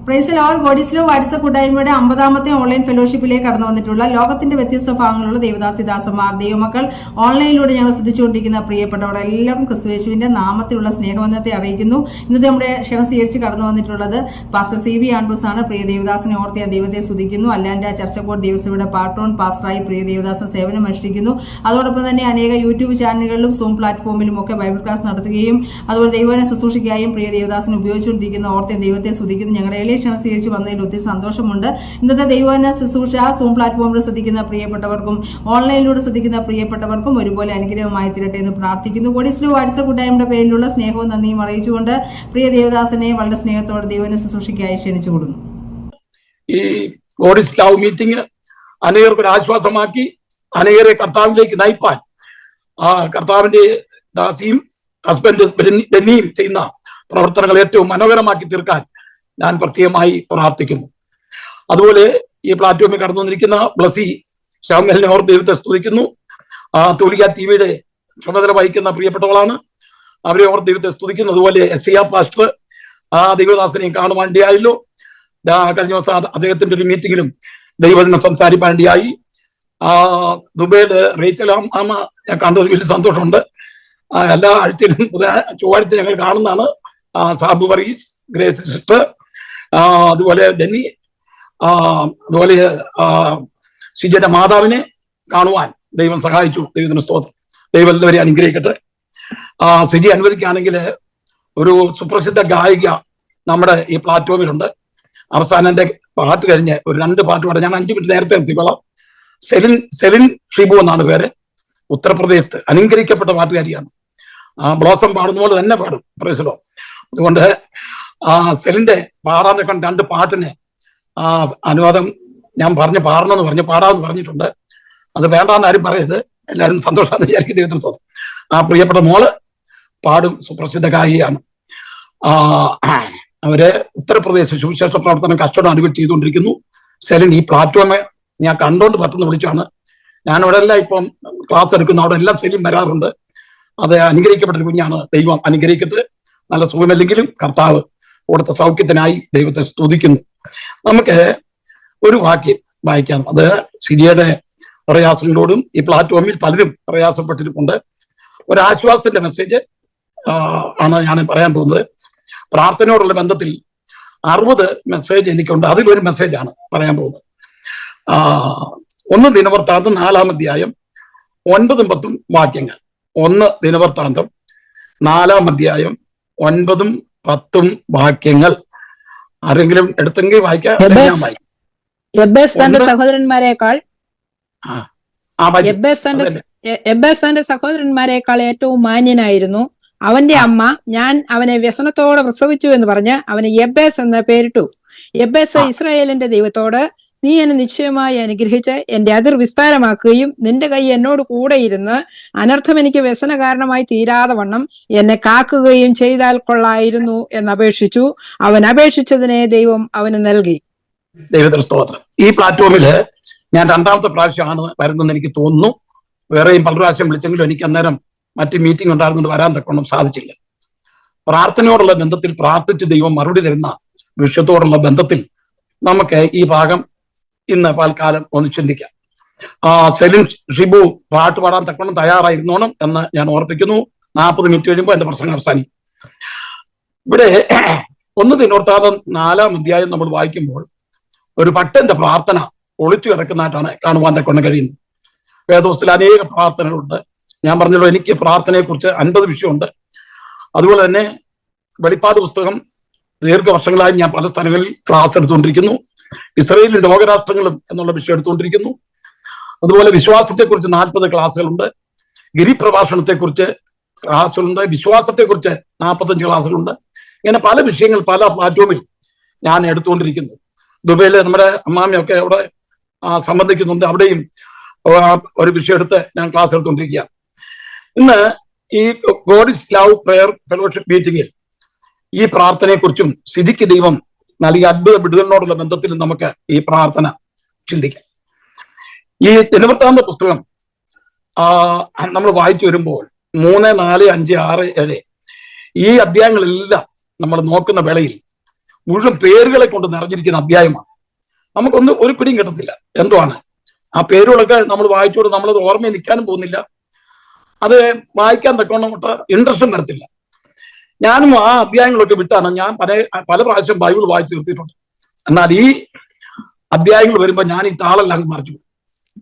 Praise Lord ഗോഡിസ്ലോ WhatsApp കൂട്ടായ്മയുടെ 50ാമത്തെ online ഫെലോഷിപ്പിലേക്ക് കടന്നു വന്നിട്ടുള്ള ലോകത്തിന്റെ വ്യത്യസ്ത ഭാഗങ്ങളുള്ള ദേവദാസിദാസന്മാർ ദൈവമക്കൾ ഓൺലൈനിലൂടെ ഞങ്ങൾ ശ്രദ്ധിച്ചുകൊണ്ടിരിക്കുന്ന പ്രിയപ്പെട്ടവരെല്ലാം ക്രിസ്തുയേശുവിന്റെ നാമത്തിലുള്ള സ്നേഹവന്ദനത്തെ അറിയിക്കുന്നു. ഇന്നത്തെ നമ്മുടെ ക്ഷണം സ്വീകരിച്ച് കടന്നു വന്നിട്ടുള്ളത് പാസ്റ്റർ CB ആൻഡ്രൂസ് ആണ്. പ്രിയ ദേവദാസിനെ ഓർത്ത് ഞാൻ ദൈവത്തെ സ്തുതിക്കുന്നു. അല്ലാൻഡ ചർച്ചബോർഡ് ദേവസഭയുടെ പാർട്ടോൺ പാസ്റ്ററായി പ്രിയ ദേവദാസൻ സേവനം അനുഷ്ഠിക്കുന്നു. അതോടൊപ്പം തന്നെ അനേക യൂട്യൂബ് ചാനലുകളിലും സൂം പ്ലാറ്റ്ഫോമിലും ഒക്കെ ബൈബിൾ ക്ലാസ് നടത്തുകയും അതുപോലെ ദൈവനെ ശുശ്രൂഷിക്കായും പ്രിയ ദേവദാസിനെ ഉപയോഗിച്ചുകൊണ്ടിരിക്കുന്ന ഓർത്ത് ദൈവത്തെ സ്തുതിക്കുന്നു. ഞങ്ങളുടെ ക്ഷണം സ്വീകരിച്ച് വന്നതിൽ ഒത്തിരി സന്തോഷമുണ്ട്. ഇന്നത്തെ ദൈവവചന ശുശ്രൂഷ സൂം പ്ലാറ്റ്ഫോമിൽ ശ്രദ്ധിക്കുന്ന പ്രിയപ്പെട്ടവർക്കും ഓൺലൈനിലൂടെ ശ്രദ്ധിക്കുന്ന പ്രിയപ്പെട്ടവർക്കും ഒരുപോലെ അനുഗ്രഹമായി തീരട്ടെ എന്ന് പ്രാർത്ഥിക്കുന്നു. ഗോഡിസ്ലോ വാട്സ്ആപ്പ് കൂട്ടായ്മയുടെ പേരിലുള്ള സ്നേഹവും നന്ദിയും അറിയിച്ചുകൊണ്ട് പ്രിയ ദേവദാസനെ വളരെ സ്നേഹത്തോടെ ദൈവവചന ശുശ്രൂഷയ്ക്കായി ക്ഷണിച്ചുകൊള്ളുന്നു. ഈ ഗോഡിസ് ലവ് മീറ്റിംഗ് അനേകർക്ക് ഒരു ആശ്വാസമാക്കി അനേകരെ കർത്താവിലേക്ക് നയിപ്പാൻ കർത്താവിന്റെ ദാസിയും ഹസ്ബൻഡ് ബെന്നിയും ചെയ്യുന്ന പ്രവർത്തനങ്ങൾ ഏറ്റവും മനോഹരമാക്കി തീർക്കാൻ ഞാൻ പ്രത്യേകമായി പ്രാർത്ഥിക്കുന്നു. അതുപോലെ ഈ പ്ലാറ്റ്ഫോമിൽ കടന്നു വന്നിരിക്കുന്ന ബ്ലസി ഷാമലിനെ ഓർ ദൈവത്തെ സ്തുതിക്കുന്നു. തൂലിക TV-യുടെ ചുമതല വഹിക്കുന്ന പ്രിയപ്പെട്ടവളാണ്, അവരെ ഓർ ദൈവത്തെ സ്തുതിക്കുന്നു. അതുപോലെ SIA പാസ്റ്റർ ദൈവദാസനെയും കാണുവാൻ ഇടയായല്ലോ. കഴിഞ്ഞ ദിവസം അദ്ദേഹത്തിന്റെ ഒരു മീറ്റിംഗിലും ദൈവത്തിനെ സംസാരിക്കാൻ ഇടയായി. ദുബൈയില് റേച്ചൽ അമ്മ ഞാൻ കണ്ടത് വലിയ സന്തോഷമുണ്ട്. എല്ലാ ആഴ്ചയിലും ചൊവ്വാഴ്ച ഞങ്ങൾ കാണുന്നതാണ്. സാബു വർഗീസ്, ഗ്രേസ് സിസ്റ്റർ, അതുപോലെ ഡെന്നി, അതുപോലെ സിജയുടെ മാതാവിനെ കാണുവാൻ ദൈവം സഹായിച്ചു. ദൈവത്തിന് സ്തോത്രം. ദൈവം എല്ലാവരെയും അനുഗ്രഹിക്കട്ടെ. സിജി അനുവദിക്കുകയാണെങ്കിൽ ഒരു സുപ്രസിദ്ധ ഗായിക നമ്മുടെ ഈ പ്ലാറ്റ്ഫോമിലുണ്ട്. അവസാനം എൻ്റെ പാട്ട് കഴിഞ്ഞ് ഒരു 2 പാട്ട് പാടാം. ഞാൻ 5 മിനിറ്റ് നേരത്തെ എത്തിക്കോളാം. സെലിൻ ഷിബു എന്നാണ് പേര്. ഉത്തർപ്രദേശത്ത് അനുഗ്രഹിക്കപ്പെട്ട പാട്ടുകാരിയാണ്. ബ്ലോസം പാടുന്ന പോലെ തന്നെ പാടും. പ്രൈസലോ. അതുകൊണ്ട് സെലിന്റെ പാടാൻ നിൽക്കുന്ന 2 പാട്ടിന് അനുവാദം ഞാൻ പാടണമെന്ന് പാടാമെന്ന് പറഞ്ഞിട്ടുണ്ട്. അത് വേണ്ടാന്ന് ആരും പറയരുത്. എല്ലാവരും സന്തോഷമാണെന്ന് വിചാരിക്കും. ദൈവത്തിന് സ്വന്തം പ്രിയപ്പെട്ട മോള് പാടും. സുപ്രസിദ്ധ ഗായികയാണ്. അവര് ഉത്തർപ്രദേശ് സുവിശേഷ പ്രവർത്തനം കഷ്ടം അനുഭവം ചെയ്തുകൊണ്ടിരിക്കുന്നു. സെലിൻ ഈ പ്ലാറ്റ്ഫോമെ ഞാൻ കണ്ടോണ്ട് പറ്റുന്ന വിളിച്ചാണ്. ഞാൻ അവിടെ എല്ലാം ഇപ്പം ക്ലാസ് എടുക്കുന്ന അവിടെ എല്ലാം സെലിൻ വരാറുണ്ട്. അത് അനുഗ്രഹിക്കപ്പെട്ട കുഞ്ഞാണ്. ദൈവം അനുഗ്രഹിക്കട്ടെ. നല്ല സുഖമല്ലെങ്കിലും കർത്താവ് കൊടുത്ത സൗഖ്യത്തിനായി ദൈവത്തെ സ്തുതിക്കുന്നു. നമുക്ക് ഒരു വാക്യം വായിക്കാം. അത് സിരിയയുടെ പ്രയാസങ്ങളോടും ഈ പ്ലാറ്റ്ഫോമിൽ പലരും പ്രയാസപ്പെട്ടിട്ടുണ്ട്. ഒരാശ്വാസത്തിന്റെ മെസ്സേജ് ആണ് ഞാൻ പറയാൻ പോകുന്നത്. പ്രാർത്ഥനയോടുള്ള ബന്ധത്തിൽ 60 മെസ്സേജ് എനിക്കുണ്ട്. അതിലൊരു മെസ്സേജാണ് പറയാൻ പോകുന്നത്. 1 ദിനവൃത്താന്തം 4-ാം അധ്യായം 9-ഉം 10-ഉം വാക്യങ്ങൾ. 1 ദിനവൃത്താന്തം 4-ാം അധ്യായം 9-ഉം 10-ഉം വാക്യങ്ങൾ. ആരെങ്കിലും എടുത്തെങ്കിൽ വായിക്കാം. തന്റെ സഹോദരന്മാരെക്കാൾ ഏറ്റവും മാന്യനായിരുന്നു. അവന്റെ അമ്മ ഞാൻ അവനെ വ്യസനത്തോടെ പ്രസവിച്ചു എന്ന് പറഞ്ഞ് അവന് യബ്ബേസ് എന്ന് പേരിട്ടു. യബ്ബേസ് ഇസ്രായേലിന്റെ ദൈവത്തോട് നീ എന്നെ നിശ്ചയമായി അനുഗ്രഹിച്ച് എന്റെ അതിർ വിസ്താരമാക്കുകയും നിന്റെ കൈ എന്നോട് കൂടെ ഇരുന്ന് അനർത്ഥം എനിക്ക് വ്യസന കാരണമായി തീരാതെ വണ്ണം എന്നെ കാക്കുകയും ചെയ്താൽ കൊള്ളായിരുന്നു എന്നപേക്ഷിച്ചു. അവൻ അപേക്ഷിച്ചതിനെ ദൈവം അവന് നൽകി. ദൈവത്തിന് സ്തോത്രം. ഈ പ്ലാറ്റ്ഫോമില് ഞാൻ 2ാമത്തെ പ്രാവശ്യമാണ് വരുന്നതെന്ന് എനിക്ക് തോന്നുന്നു. വേറെയും പല പ്രാവശ്യം വിളിച്ചെങ്കിലും എനിക്ക് അന്നേരം മറ്റ് മീറ്റിംഗ് ഉണ്ടായിരുന്നുകൊണ്ട് വരാൻ തക്കൊന്നും സാധിച്ചില്ല. പ്രാർത്ഥനയോടുള്ള ബന്ധത്തിൽ പ്രാർത്ഥിച്ച് ദൈവം മറുപടി തരുന്ന വിഷയത്തോടുള്ള ബന്ധത്തിൽ നമുക്ക് ഈ ഭാഗം ഇന്ന് പാൽക്കാലം ഒന്ന് ചിന്തിക്കാം. സെലിൻ ഷിബു പാട്ട് പാടാൻ തക്കണം തയ്യാറായിരുന്നോണം എന്ന് ഞാൻ ഓർപ്പിക്കുന്നു. 40 മിനിറ്റ് കഴിയുമ്പോൾ എന്റെ പ്രസംഗം അവസാനിക്കും. ഇവിടെ 1 ദിനവൃത്താന്തം 4-ാം അധ്യായം നമ്മൾ വായിക്കുമ്പോൾ ഒരു ഭക്തന്റെ പ്രാർത്ഥന ഒളിച്ചു കിടക്കുന്നതായിട്ടാണ് കാണുവാൻ തക്കൊണ്ട് കഴിയുന്നത്. വേദോസ്തത്തിൽ അനേക പ്രാർത്ഥനകളുണ്ട്. ഞാൻ പറഞ്ഞല്ലോ, എനിക്ക് പ്രാർത്ഥനയെക്കുറിച്ച് 50 വിഷയമുണ്ട്. അതുപോലെ തന്നെ വെളിപ്പാട് പുസ്തകം ദീർഘവർഷങ്ങളായി ഞാൻ പല സ്ഥലങ്ങളിൽ ക്ലാസ് എടുത്തുകൊണ്ടിരിക്കുന്നു. ഇസ്രയേലും ലോകരാഷ്ട്രങ്ങളും എന്നുള്ള വിഷയം എടുത്തുകൊണ്ടിരിക്കുന്നു. അതുപോലെ വിശ്വാസത്തെക്കുറിച്ച് 40 ക്ലാസ്സുകളുണ്ട്. ഗിരിപ്രഭാഷണത്തെക്കുറിച്ച് ക്ലാസ്സുകളുണ്ട്. വിശ്വാസത്തെക്കുറിച്ച് 45 ക്ലാസ്സുകളുണ്ട്. ഇങ്ങനെ പല വിഷയങ്ങൾ പല പ്ലാറ്റ്ഫോമിൽ ഞാൻ എടുത്തുകൊണ്ടിരിക്കുന്നു. ദുബൈയിലെ നമ്മുടെ അമ്മാമ്മയൊക്കെ അവിടെ സംബന്ധിക്കുന്നുണ്ട്. അവിടെയും ഒരു വിഷയം എടുത്ത് ഞാൻ ക്ലാസ് എടുത്തുകൊണ്ടിരിക്കുകയാണ്. ഇന്ന് ഈ ഗോഡിസ് ലവ് പ്രെയർ ഫെലോഷിപ്പ് മീറ്റിംഗിൽ ഈ പ്രാർത്ഥനയെക്കുറിച്ചും സ്ഥിതിക്ക് ദൈവം നൽകിയ അത്ഭുത വിടുതലിനോടുള്ള ബന്ധത്തിൽ നമുക്ക് ഈ പ്രാർത്ഥന ചിന്തിക്കാം. ഈ ദിനവൃത്താന്ത പുസ്തകം നമ്മൾ വായിച്ചു വരുമ്പോൾ 3, 4, 5, 6, 7 ഈ അധ്യായങ്ങളെല്ലാം നമ്മൾ നോക്കുന്ന വേളയിൽ മുഴുവൻ പേരുകളെ കൊണ്ട് നിറഞ്ഞിരിക്കുന്ന അധ്യായമാണ്. നമുക്കൊന്നും ഒരു പിടിയും കിട്ടത്തില്ല എന്തുവാണ് ആ പേരുകളൊക്കെ. നമ്മൾ വായിച്ചോട് നമ്മളത് ഓർമ്മയിൽ നിൽക്കാനും പോകുന്നില്ല, അത് വായിക്കാൻ തക്കവണ്ണം ഇൻട്രസ്റ്റും വരത്തില്ല. ഞാനും ആ അധ്യായങ്ങളൊക്കെ വിട്ടാണ് ഞാൻ പല പ്രാവശ്യം ബൈബിൾ വായിച്ചു നിർത്തിയിട്ടുണ്ട്. എന്നാൽ ഈ അധ്യായങ്ങൾ വരുമ്പോൾ ഞാൻ ഈ താളെല്ലാം മറിച്ചു.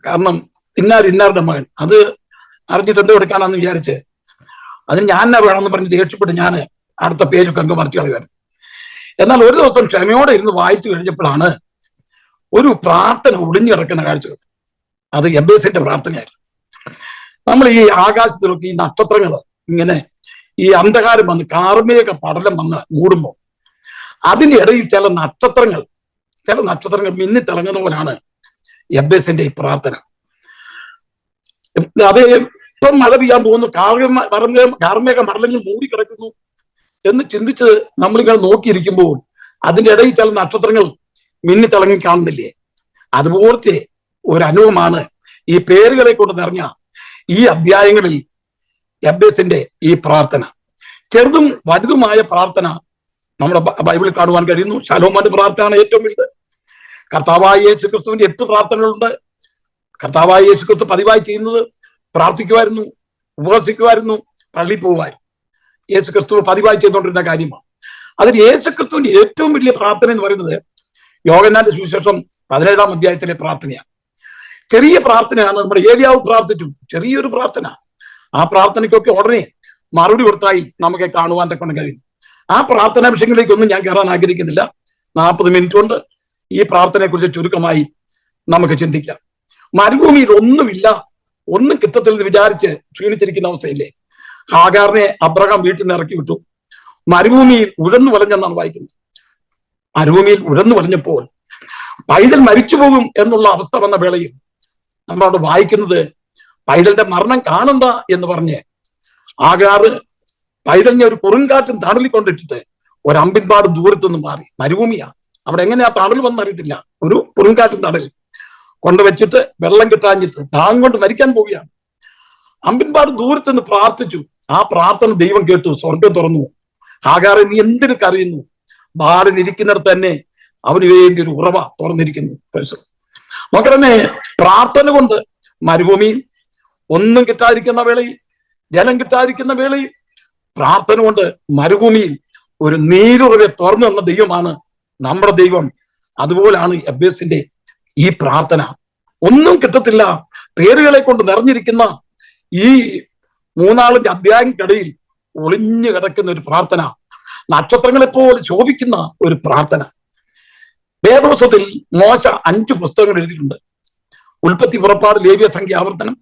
കാരണം ഇന്നാരുടെ മകൻ അത് അറിഞ്ഞിട്ട് എന്തോ എടുക്കാനാന്ന് വിചാരിച്ച് അതിന് ഞാൻ എന്നാ വേണമെന്ന് പറഞ്ഞ് ദേഷ്യപ്പെട്ട് ഞാൻ അടുത്ത പേജൊക്കെ അങ്ങ് മറിച്ചു കളയുമായിരുന്നു. എന്നാൽ ഒരു ദിവസം ക്ഷമയോടെ ഇരുന്ന് വായിച്ചു കഴിഞ്ഞപ്പോഴാണ് ഒരു പ്രാർത്ഥന ഒളിഞ്ഞു കിടക്കുന്ന കാഴ്ച. അത് യബ്ബേസിന്റെ പ്രാർത്ഥനയായിരുന്നു. നമ്മൾ ഈ ആകാശത്തിലൊക്കെ ഈ നക്ഷത്രങ്ങൾ ഇങ്ങനെ ഈ അന്ധകാരം വന്ന് കാർമേഘ പടലം വന്ന് മൂടുമ്പോൾ അതിന്റെ ഇടയിൽ ചില നക്ഷത്രങ്ങൾ മിന്നിത്തിളങ്ങുന്ന പോലാണ് യബ്ബേസിന്റെ ഈ പ്രാർത്ഥന. അത് ഇപ്പം മഴ പെയ്യാൻ പോകുന്നു, കാർമേഘ മടലങ്ങൾ മൂടിക്കിടക്കുന്നു എന്ന് ചിന്തിച്ച് നമ്മളിങ്ങനെ നോക്കിയിരിക്കുമ്പോൾ അതിന്റെ ഇടയിൽ ചില നക്ഷത്രങ്ങൾ മിന്നിത്തിളങ്ങി കാണുന്നില്ലേ? അതുപോലത്തെ ഒരു അനുഭവമാണ് ഈ പേരുകളെ കൊണ്ട് നിറഞ്ഞ ഈ അധ്യായങ്ങളിൽ യബ്ബേസിന്റെ ഈ പ്രാർത്ഥന. ചെറുതും വലുതുമായ പ്രാർത്ഥന നമ്മുടെ ബൈബിളിൽ കാണുവാൻ കഴിയുന്നു. ശലോമോന്റെ പ്രാർത്ഥനയാണ് ഏറ്റവും വലുത്. കർത്താവായ യേശു ക്രിസ്തുവിന്റെ 8 പ്രാർത്ഥനകളുണ്ട്. കർത്താവായ യേശു ക്രിസ്തു പതിവായി ചെയ്യുന്നത് പ്രാർത്ഥിക്കുമായിരുന്നു, ഉപവസിക്കുമായിരുന്നു, പള്ളി പോകുമായിരുന്നു. യേശു ക്രിസ്തു പതിവായി ചെയ്തുകൊണ്ടിരുന്ന കാര്യമാണ്. അതിൽ യേശു ക്രിസ്തുവിന്റെ ഏറ്റവും വലിയ പ്രാർത്ഥന എന്ന് പറയുന്നത് യോഹന്നാന്റെ സുവിശേഷം 17-ാം അധ്യായത്തിലെ പ്രാർത്ഥനയാണ്. ചെറിയ പ്രാർത്ഥനയാണ്. നമ്മുടെ ഏലിയാവ് പ്രാർത്ഥിച്ചു, ചെറിയൊരു പ്രാർത്ഥന. ആ പ്രാർത്ഥനയ്ക്കൊക്കെ ഉടനെ മറുപടി കൊടുത്തായി നമുക്ക് കാണുവാൻ തക്കൊണ്ട് കഴിയുന്നു. ആ പ്രാർത്ഥനാ വിഷയങ്ങളിലേക്കൊന്നും ഞാൻ കയറാൻ ആഗ്രഹിക്കുന്നില്ല. 40 മിനിറ്റ് കൊണ്ട് ഈ പ്രാർത്ഥനയെ കുറിച്ച് ചുരുക്കമായി നമുക്ക് ചിന്തിക്കാം. മരുഭൂമിയിൽ ഒന്നുമില്ല, ഒന്നും കിട്ടത്തില്ലെന്ന് വിചാരിച്ച് ക്ഷീണിച്ചിരിക്കുന്ന അവസ്ഥയില്ലേ? ഹാഗാറിനെ അബ്രഹാം വീട്ടിൽ നിന്ന് ഇറക്കി വിട്ടു. മരുഭൂമിയിൽ ഉഴന്നു വലഞ്ഞെന്നാണ് വായിക്കുന്നത്. മരുഭൂമിയിൽ ഉഴന്നു വലഞ്ഞപ്പോൾ പൈതൽ മരിച്ചു പോകും എന്നുള്ള അവസ്ഥ വന്ന വേളയിൽ നമ്മളവിടെ വായിക്കുന്നത് പൈതലിന്റെ മരണം കാണണ്ട എന്ന് പറഞ്ഞ് ഹാഗാർ പൈതലിനെ ഒരു കുറുങ്കാറ്റും തണലിൽ കൊണ്ടിട്ടിട്ട് ഒരു അമ്പിൻപാട് ദൂരത്തുനിന്ന് മാറി. മരുഭൂമിയാ, അവിടെ എങ്ങനെയാ തണൽ വന്നറിയത്തില്ല. ഒരു കുറുങ്കാറ്റും തണൽ കൊണ്ടുവച്ചിട്ട് വെള്ളം കിട്ടാഞ്ഞിട്ട് ദാഹം കൊണ്ട് മരിക്കാൻ പോവുകയാണ്. അമ്പിൻപാട് ദൂരത്തുനിന്ന് പ്രാർത്ഥിച്ചു. ആ പ്രാർത്ഥന ദൈവം കേട്ടു, സ്വർഗം തുറന്നു. ഹാഗാറെ, നീ എന്തിനു കരയുന്നു? ബാലൻ ഇരിക്കുന്നിടത്ത് തന്നെ അവന് വേണ്ടി ഒരു ഉറവ തുറന്നിരിക്കുന്നു. നോക്കണമേ, പ്രാർത്ഥന കൊണ്ട് മരുഭൂമിയിൽ ഒന്നും കിട്ടാതിരിക്കുന്ന വേളയിൽ, ജലം കിട്ടാതിരിക്കുന്ന വേളയിൽ, പ്രാർത്ഥന കൊണ്ട് മരുഭൂമിയിൽ ഒരു നീരുറവെ തുറന്നു തന്ന ദൈവമാണ് നമ്മുടെ ദൈവം. അതുപോലാണ് യബ്ബേസിന്റെ ഈ പ്രാർത്ഥന. ഒന്നും കിട്ടത്തില്ല, പേരുകളെ കൊണ്ട് നിറഞ്ഞിരിക്കുന്ന ഈ 3-4 അധ്യായങ്ങൾക്കിടയിൽ ഒളിഞ്ഞു കിടക്കുന്ന ഒരു പ്രാർത്ഥന, നക്ഷത്രങ്ങളെപ്പോലെ ശോഭിക്കുന്ന ഒരു പ്രാർത്ഥന. വേദപുസ്തകത്തിൽ മോശ 5 പുസ്തകങ്ങൾ എഴുതിയിട്ടുണ്ട്. ഉൽപ്പത്തി, പുറപ്പാട്, ലേവ്യ, സംഖ്യ, ആവർത്തനം.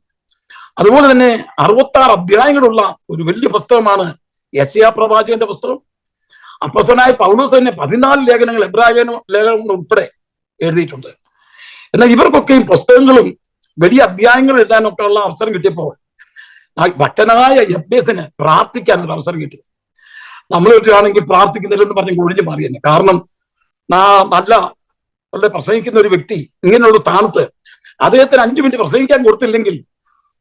അതുപോലെ തന്നെ 66 അധ്യായങ്ങളുള്ള ഒരു വലിയ പുസ്തകമാണ് യെശയ്യാ പ്രവാചകന്റെ പുസ്തകം. അപ്പോസ്തലനായ പൗലോസ് തന്നെ 14 ലേഖനങ്ങൾ, എബ്രായ ലേഖനങ്ങൾ ഉൾപ്പെടെ എഴുതിയിട്ടുണ്ട്. എന്നാൽ ഇവർക്കൊക്കെയും പുസ്തകങ്ങളും വലിയ അധ്യായങ്ങൾ എഴുതാനൊക്കെ ഉള്ള അവസരം കിട്ടിയപ്പോൾ ഭക്തനായ യബ്ബേസിന് പ്രാർത്ഥിക്കാൻ ഒരു അവസരം കിട്ടി. നമ്മൾ ആണെങ്കിൽ പ്രാർത്ഥിക്കുന്നില്ലെന്ന് പറഞ്ഞ് ഒഴിഞ്ഞു മാറി തന്നെ. കാരണം നല്ല പ്രസംഗിക്കുന്ന ഒരു വ്യക്തി ഇങ്ങനെയുള്ള സ്ഥാനത്ത് അദ്ദേഹത്തിന് 5 മിനിറ്റ് പ്രസംഗിക്കാൻ കൊടുത്തില്ലെങ്കിൽ,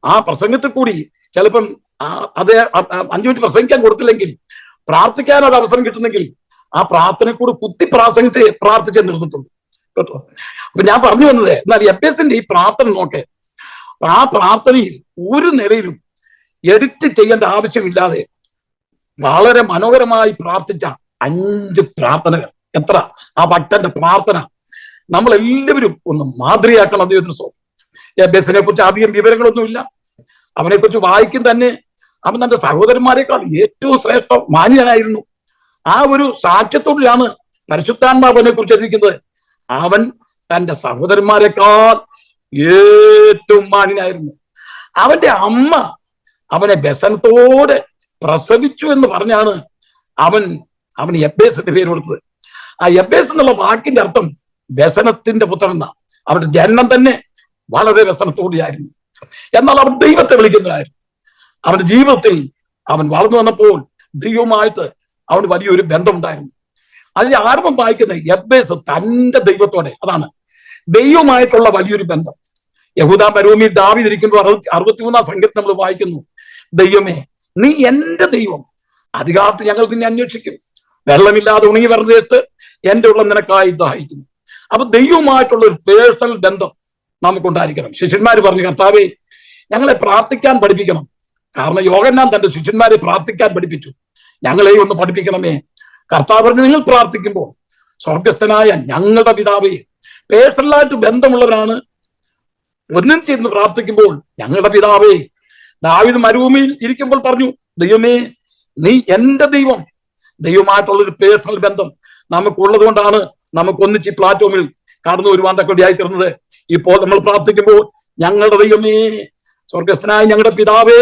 ആ പ്രസംഗത്തിൽ കൂടി ചിലപ്പം അതേ 5 മിനിറ്റ് പ്രസംഗിക്കാൻ കൊടുത്തില്ലെങ്കിൽ പ്രാർത്ഥിക്കാൻ ഒരു അവസരം കിട്ടുന്നെങ്കിൽ ആ പ്രാർത്ഥനയെ കൂടി കുത്തി പ്രാർത്ഥിച്ചേ നിർത്തത്തുള്ളൂ കേട്ടോ. അപ്പൊ ഞാൻ പറഞ്ഞു വന്നത്, എന്നാൽ യബ്ബേസിന്റെ ഈ പ്രാർത്ഥന നോക്കെ, ആ പ്രാർത്ഥനയിൽ ഒരു നിലയിലും എഡിറ്റ് ചെയ്യേണ്ട ആവശ്യമില്ലാതെ വളരെ മനോഹരമായി പ്രാർത്ഥിച്ച 5 പ്രാർത്ഥനകൾ. എത്ര ആ ഭക്തന്റെ പ്രാർത്ഥന! നമ്മളെല്ലാവരും ഒന്ന് മാതൃകയാക്കണം. അദ്ദേഹത്തിന് യബ്ബേസിനെ കുറിച്ച് അധികം വിവരങ്ങളൊന്നുമില്ല. അവനെക്കുറിച്ച് വായിക്കും തന്നെ അവൻ തന്റെ സഹോദരന്മാരെക്കാൾ ഏറ്റവും ശ്രേഷ്ഠ മാന്യനായിരുന്നു. ആ ഒരു സാക്ഷ്യത്തോടെയാണ് പരിശുദ്ധാത്മാവിനെ കുറിച്ച് എഴുതിക്കുന്നത്. അവൻ തന്റെ സഹോദരന്മാരെക്കാൾ ഏറ്റവും മാന്യനായിരുന്നു. അവന്റെ അമ്മ അവനെ വ്യസനത്തോടെ പ്രസവിച്ചു എന്ന് പറഞ്ഞാണ് അവൻ യബ്ബേസിന്റെ പേര് കൊടുത്തത്. ആ യബ്ബേസ് എന്നുള്ള വാക്കിന്റെ അർത്ഥം വ്യസനത്തിന്റെ പുത്രൻ എന്നാ. അവന്റെ ജനനം തന്നെ വളരെ വ്യസനത്തോടെയായിരുന്നു. എന്നാൽ അവൻ ദൈവത്തെ വിളിക്കുന്നതായിരുന്നു. അവന്റെ ജീവിതത്തിൽ അവൻ വളർന്നു വന്നപ്പോൾ ദൈവവുമായിട്ട് അവന് വലിയൊരു ബന്ധമുണ്ടായിരുന്നു. അതിൽ ആരംഭം വായിക്കുന്ന യബ്ബേസ് തന്റെ ദൈവത്തോടെ, അതാണ് ദൈവമായിട്ടുള്ള വലിയൊരു ബന്ധം. യഹൂദ മരുഭൂമിയിൽ ദാവീദ് ഇരിക്കുമ്പോൾ 63-ാം സംഗീതത്തിൽ നമ്മൾ വായിക്കുന്നു, ദൈവമേ നീ എന്റെ ദൈവം, അധികാരത്തിൽ ഞങ്ങൾ നിന്നെ അന്വേഷിക്കും. വെള്ളമില്ലാതെ ഉണങ്ങി വരുന്ന ദേശത്ത് എന്റെ ഉള്ള നിനക്കായി ദാഹിക്കുന്നു. അപ്പൊ ദൈവവുമായിട്ടുള്ള ഒരു പേഴ്സണൽ ബന്ധം നമുക്കുണ്ടായിരിക്കണം. ശിഷ്യന്മാർ പറഞ്ഞു, കർത്താവേ ഞങ്ങളെ പ്രാർത്ഥിക്കാൻ പഠിപ്പിക്കണം. കാരണം യോഹന്നാൻ തന്റെ ശിഷ്യന്മാരെ പ്രാർത്ഥിക്കാൻ പഠിപ്പിച്ചു. ഞങ്ങളെ ഒന്ന് പഠിപ്പിക്കണമേ. കർത്താവ് പറഞ്ഞു, നിങ്ങൾ പ്രാർത്ഥിക്കുമ്പോൾ സ്വർഗസ്ഥനായ ഞങ്ങളുടെ പിതാവേ, പേഴ്സണലായിട്ട് ബന്ധമുള്ളവരാണ് ഒന്നും ചേർന്ന് പ്രാർത്ഥിക്കുമ്പോൾ ഞങ്ങളുടെ പിതാവേ. ദാവീദ് മരുഭൂമിയിൽ ഇരിക്കുമ്പോൾ പറഞ്ഞു, ദൈവമേ നീ എന്റെ ദൈവം. ദൈവമായിട്ടുള്ളൊരു പേഴ്സണൽ ബന്ധം നമുക്കുള്ളത് കൊണ്ടാണ് നമുക്ക് ഒന്നിച്ച് പ്ലാറ്റ്ഫോമിൽ കടന്നു വരുവാൻ തക്കവണ്ണം തീർന്നത്. ഇപ്പോൾ നമ്മൾ പ്രാർത്ഥിക്കുമ്പോൾ ഞങ്ങളുടെ ദൈവമേ, സ്വർഗസ്ഥനായ ഞങ്ങളുടെ പിതാവേ